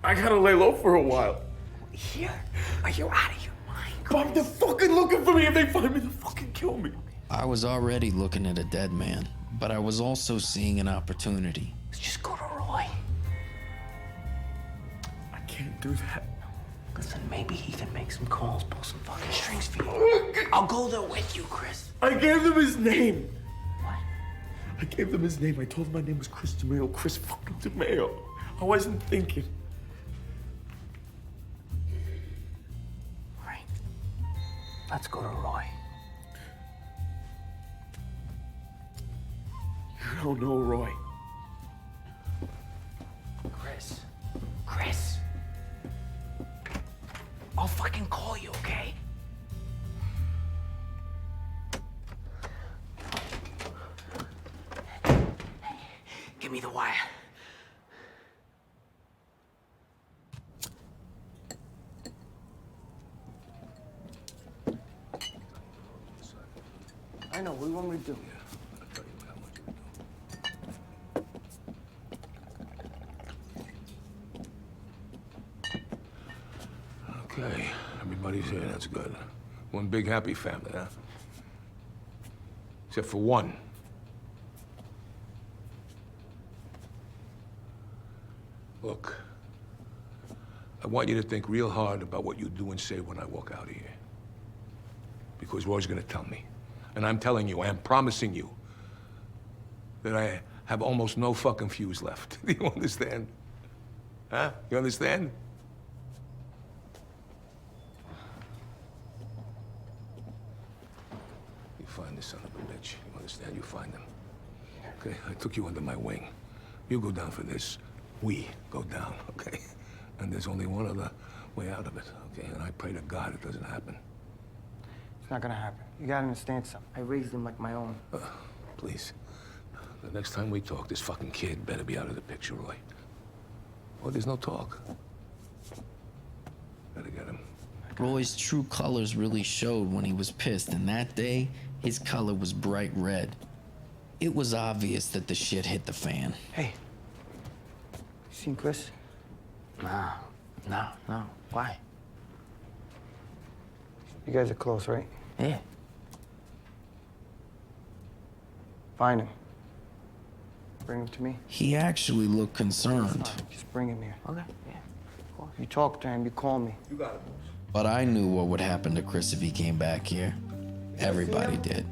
I gotta lay low for a while. Here? Are you out of your mind? Bob, they're fucking looking for me. If they find me, they'll fucking kill me. I was already looking at a dead man, but I was also seeing an opportunity. Let's just go to Roy. I can't do that. Listen, maybe he can make some calls, pull some fucking strings for you. I'll go there with you, Chris. I gave them his name. What? I gave them his name. I told them my name was Chris DeMeo. Chris fucking DeMeo. I wasn't thinking. All right. Let's go to Roy. You don't know Roy. Chris. I'll fucking call you, okay? Give me the wire. I know, what do you want me to do? Okay, everybody's here, that's good. One big happy family, huh? Except for one. Look, I want you to think real hard about what you do and say when I walk out of here. Because Roy's gonna tell me. And I'm telling you, I am promising you, that I have almost no fucking fuse left. Do you understand? Huh? You understand? You find this son of a bitch. You understand? You find him. Okay? I took you under my wing. You go down for this. We go down, okay? And there's only one other way out of it, okay? And I pray to God it doesn't happen. It's not gonna happen. You gotta understand something. I raised him like my own. Please. The next time we talk, this fucking kid better be out of the picture, Roy. Or there's no talk. Better get him. Roy's true colors really showed when he was pissed, and that day, his color was bright red. It was obvious that the shit hit the fan. Hey. You seen Chris? No. Why? You guys are close, right? Yeah. Find him. Bring him to me. He actually looked concerned. Just bring him here. Okay, yeah. You talk to him, you call me. You got it, boss. But I knew what would happen to Chris if he came back here. Everybody did.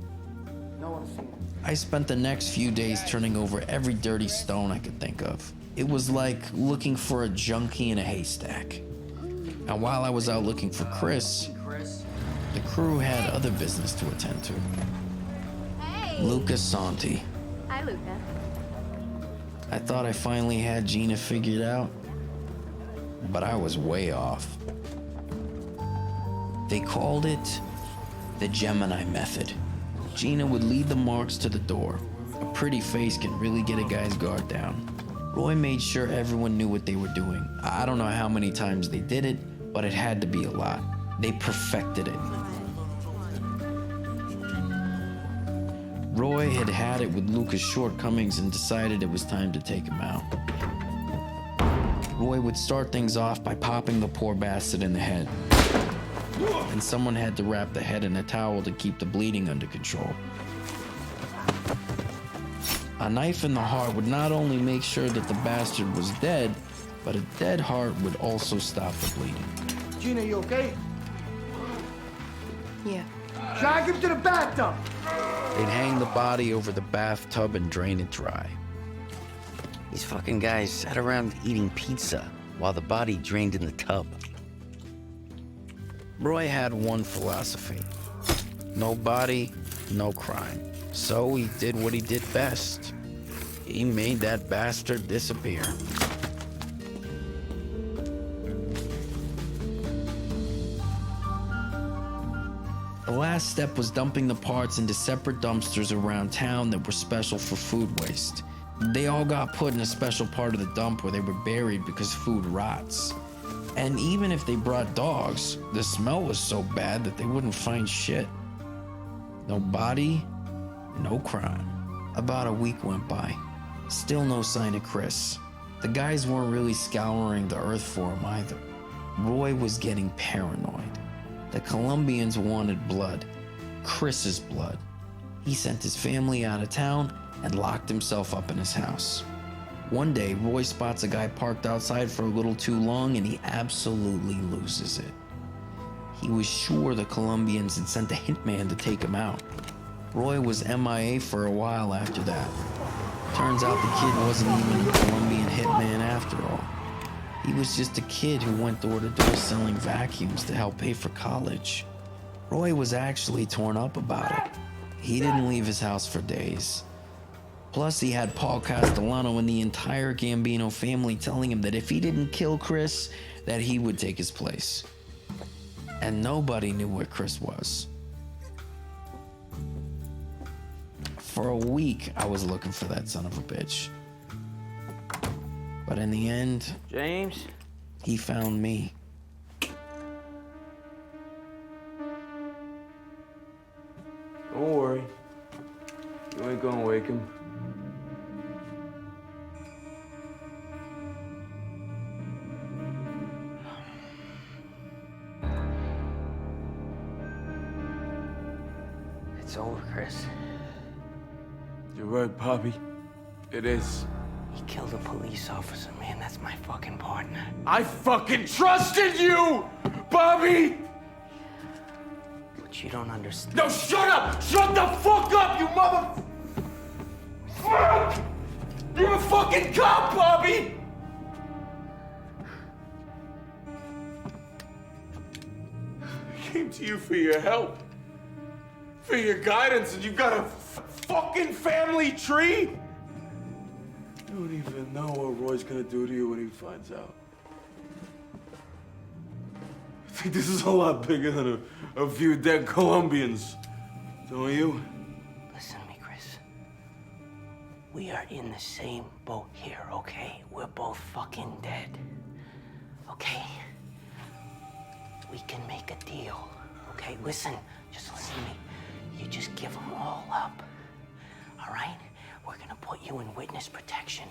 No one's seen him. I spent the next few days turning over every dirty stone I could think of. It was like looking for a junkie in a haystack. And while I was out looking for Chris, the crew had other business to attend to. Hey. Luca Santi. Hi, Luca. I thought I finally had Gina figured out, but I was way off. They called it the Gemini method. Gina would lead the marks to the door. A pretty face can really get a guy's guard down. Roy made sure everyone knew what they were doing. I don't know how many times they did it, but it had to be a lot. They perfected it. Roy had had it with Luca's shortcomings and decided it was time to take him out. Roy would start things off by popping the poor bastard in the head. And someone had to wrap the head in a towel to keep the bleeding under control. A knife in the heart would not only make sure that the bastard was dead, but a dead heart would also stop the bleeding. Gina, you okay? Yeah. Drag him to the bathtub. They'd hang the body over the bathtub and drain it dry. These fucking guys sat around eating pizza while the body drained in the tub. Roy had one philosophy: no body, no crime. So he did what he did best. He made that bastard disappear. The last step was dumping the parts into separate dumpsters around town that were special for food waste. They all got put in a special part of the dump where they were buried because food rots. And even if they brought dogs, the smell was so bad that they wouldn't find shit. No body, no crime. About a week went by. Still no sign of Chris. The guys weren't really scouring the earth for him either. Roy was getting paranoid. The Colombians wanted blood. Chris's blood. He sent his family out of town and locked himself up in his house. One day, Roy spots a guy parked outside for a little too long and he absolutely loses it. He was sure the Colombians had sent a hitman to take him out. Roy was MIA for a while after that. Turns out the kid wasn't even a Colombian hitman after all. He was just a kid who went door to door selling vacuums to help pay for college. Roy was actually torn up about it. He didn't leave his house for days. Plus, he had Paul Castellano and the entire Gambino family telling him that if he didn't kill Chris, that he would take his place. And nobody knew where Chris was. For a week, I was looking for that son of a bitch. But in the end, James? He found me. Don't worry. You ain't gonna wake him. It's over, Chris. You're right, Bobby. It is. He killed a police officer, man. That's my fucking partner. I fucking trusted you, Bobby! But you don't understand. No, shut up! Shut the fuck up, you mother... Fuck! You're a fucking cop, Bobby! I came to you for your help. For your guidance, and you've got a fucking family tree? You don't even know what Roy's gonna do to you when he finds out. I think this is a lot bigger than a few dead Colombians. Don't you? Listen to me, Chris. We are in the same boat here, okay? We're both fucking dead. Okay? We can make a deal, okay? Listen, just listen to me. You just give them all up, all right? We're gonna put you in witness protection.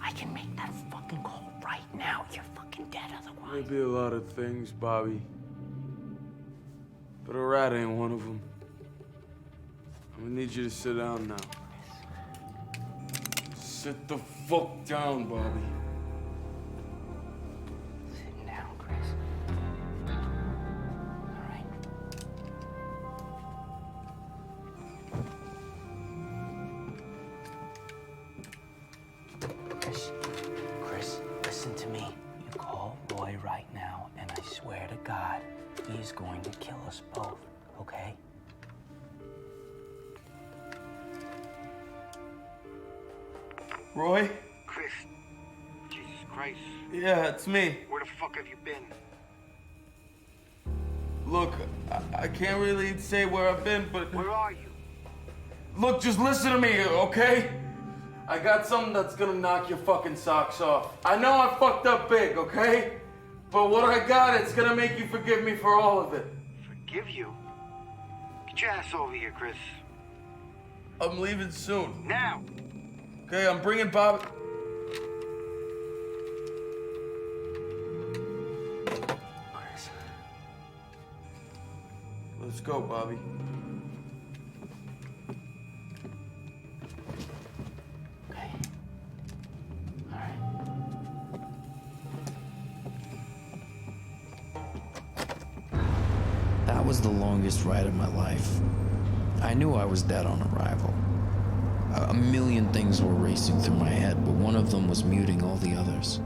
I can make that fucking call right now. You're fucking dead otherwise. Maybe a lot of things, Bobby. But a rat ain't one of them. I'm gonna need you to sit down now. Sit the fuck down, Bobby. Sitting down, Chris. All right. Chris, listen to me. You call Roy right now, and I swear to God, he's going to kill us both, okay? Roy? Chris. Jesus Christ. Yeah, it's me. Where the fuck have you been? Look, I can't really say where I've been, but... Where are you? Look, just listen to me, okay? I got something that's gonna knock your fucking socks off. I know I fucked up big, okay? But what I got, it's gonna make you forgive me for all of it. Forgive you? Get your ass over here, Chris. I'm leaving soon. Now! Okay, I'm bringing Bob... Chris. Let's go, Bobby. was the longest ride of my life. I knew I was dead on arrival. A million things were racing through my head, but one of them was muting all the others.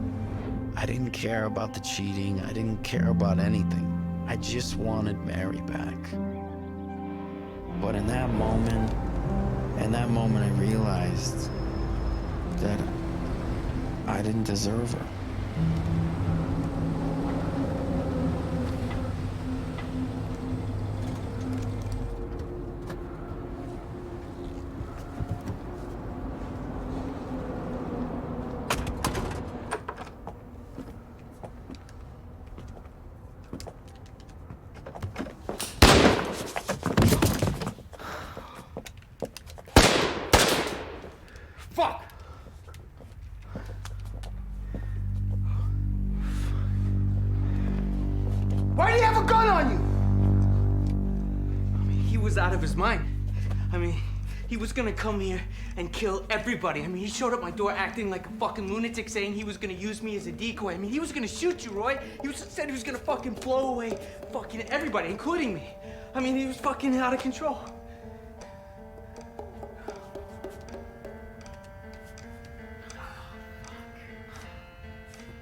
I didn't care about the cheating. I didn't care about anything. I just wanted Mary back. But in that moment I realized that I didn't deserve her. Fuck! Why do you have a gun on you? He was out of his mind. I mean, he was gonna come here and kill everybody. I mean, he showed up my door acting like a fucking lunatic, saying he was gonna use me as a decoy. I mean, he was gonna shoot you, Roy. Said he was gonna fucking blow away fucking everybody, including me. I mean, he was fucking out of control.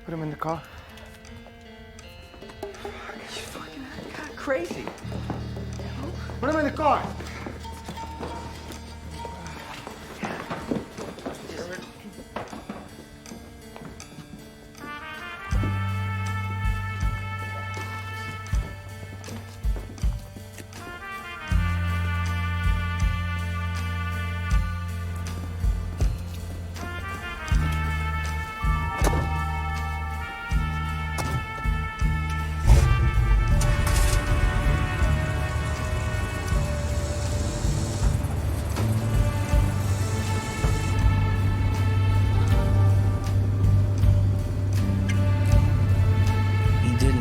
Put him in the car. He's fucking crazy. Put him in the car.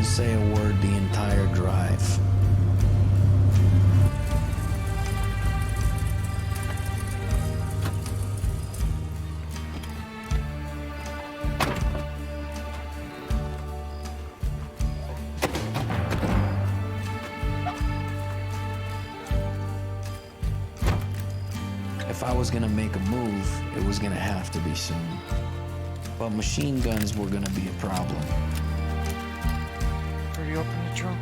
Say a word the entire drive. If I was gonna make a move, it was gonna have to be soon. But machine guns were gonna be a problem. Pretty open the trunk.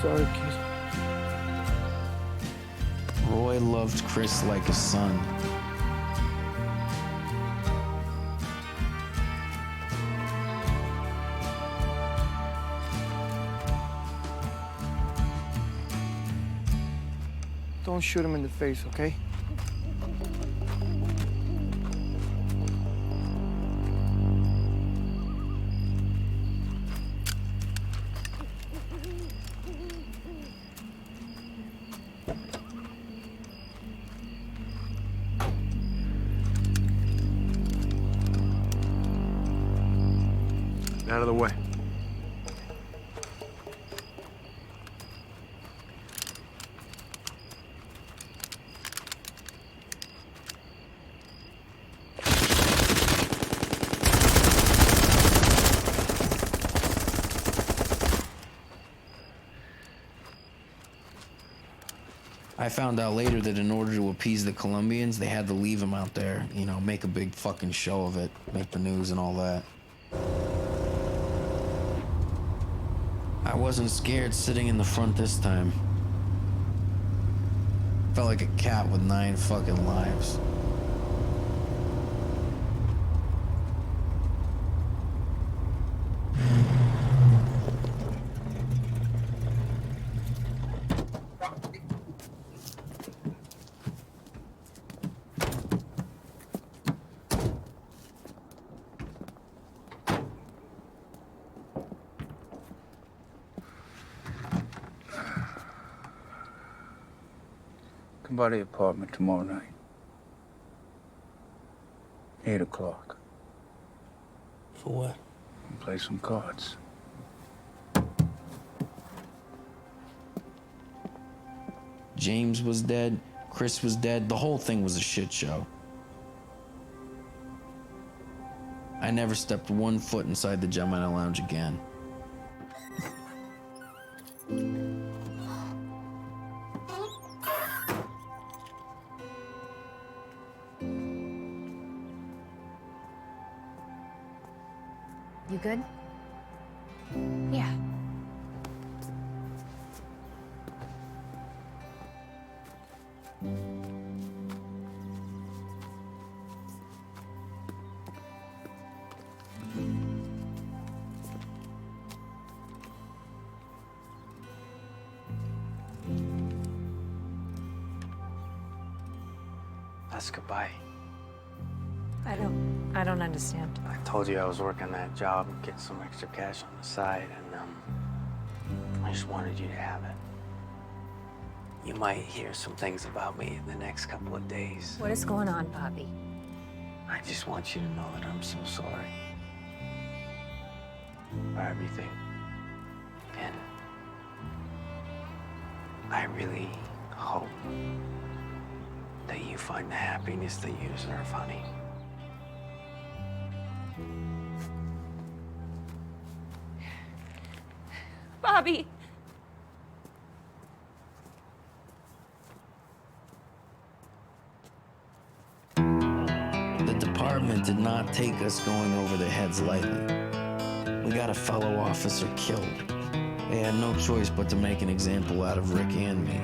Sorry, kid. Roy loved Chris like a son. Don't shoot him in the face, okay? Out of the way. I found out later that in order to appease the Colombians, they had to leave him out there, you know, make a big fucking show of it, make the news and all that. I wasn't scared sitting in the front this time. Felt like a cat with 9 fucking lives. Come by the apartment tomorrow night. 8 o'clock. For what? Play some cards. James was dead, Chris was dead, the whole thing was a shit show. I never stepped 1 foot inside the Gemini Lounge again. You good? Yeah. That's goodbye. I don't understand. I told you I was working that job and getting some extra cash on the side, and I just wanted you to have it. You might hear some things about me in the next couple of days. What is going on, Bobby? I just want you to know that I'm so sorry for everything. And I really hope that you find the happiness that you deserve, honey. Bobby! The department did not take us going over their heads lightly. We got a fellow officer killed. They had no choice but to make an example out of Rick and me.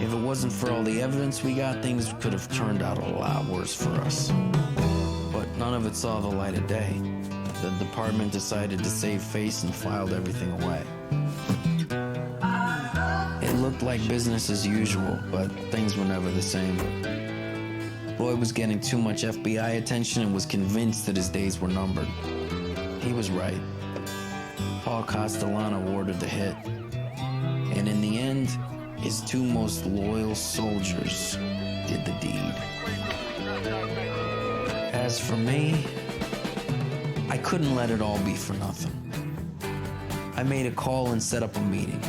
If it wasn't for all the evidence we got, things could have turned out a lot worse for us. But none of it saw the light of day. The department decided to save face and filed everything away. It looked like business as usual, but things were never the same. Lloyd was getting too much FBI attention and was convinced that his days were numbered. He was right. Paul Castellano ordered the hit. And in the end, his 2 most loyal soldiers did the deed. As for me, I couldn't let it all be for nothing. I made a call and set up a meeting.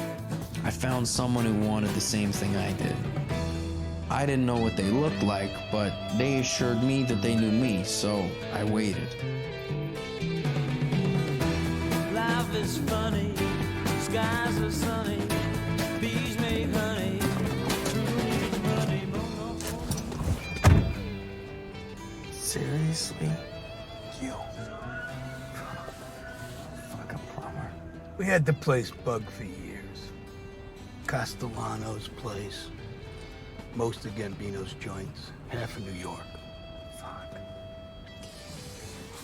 I found someone who wanted the same thing I did. I didn't know what they looked like, but they assured me that they knew me, so I waited. Life is funny, skies are sunny, bees make honey. Seriously? You? Fucking plumber. We had the place bugged for years. Castellano's place, most of Gambino's joints, half of New York. Fuck.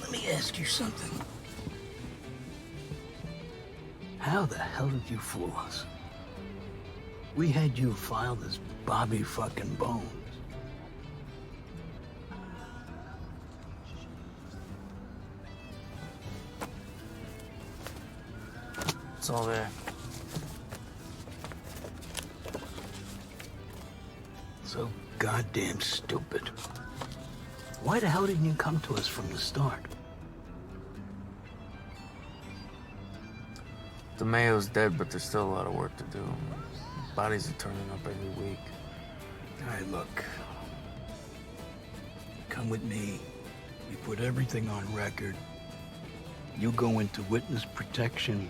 Let me ask you something. How the hell did you fool us? We had you filed as Bobby fucking Bones. It's all there. So goddamn stupid. Why the hell didn't you come to us from the start? DeMayo's dead, but there's still a lot of work to do. Bodies are turning up every week. All right, look. Come with me. We put everything on record. You go into witness protection,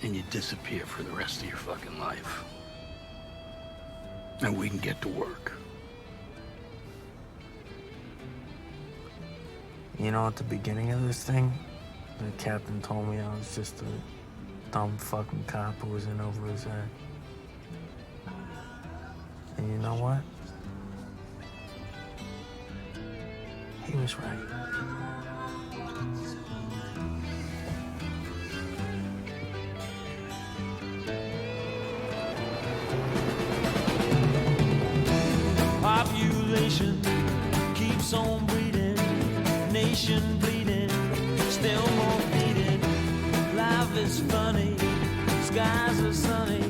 and you disappear for the rest of your fucking life. And we can get to work. You know, at the beginning of this thing, the captain told me I was just a dumb fucking cop who was in over his head. And you know what? He was right. Population keeps on breeding, nation bleeding, still more bleeding. Life is funny, skies are sunny.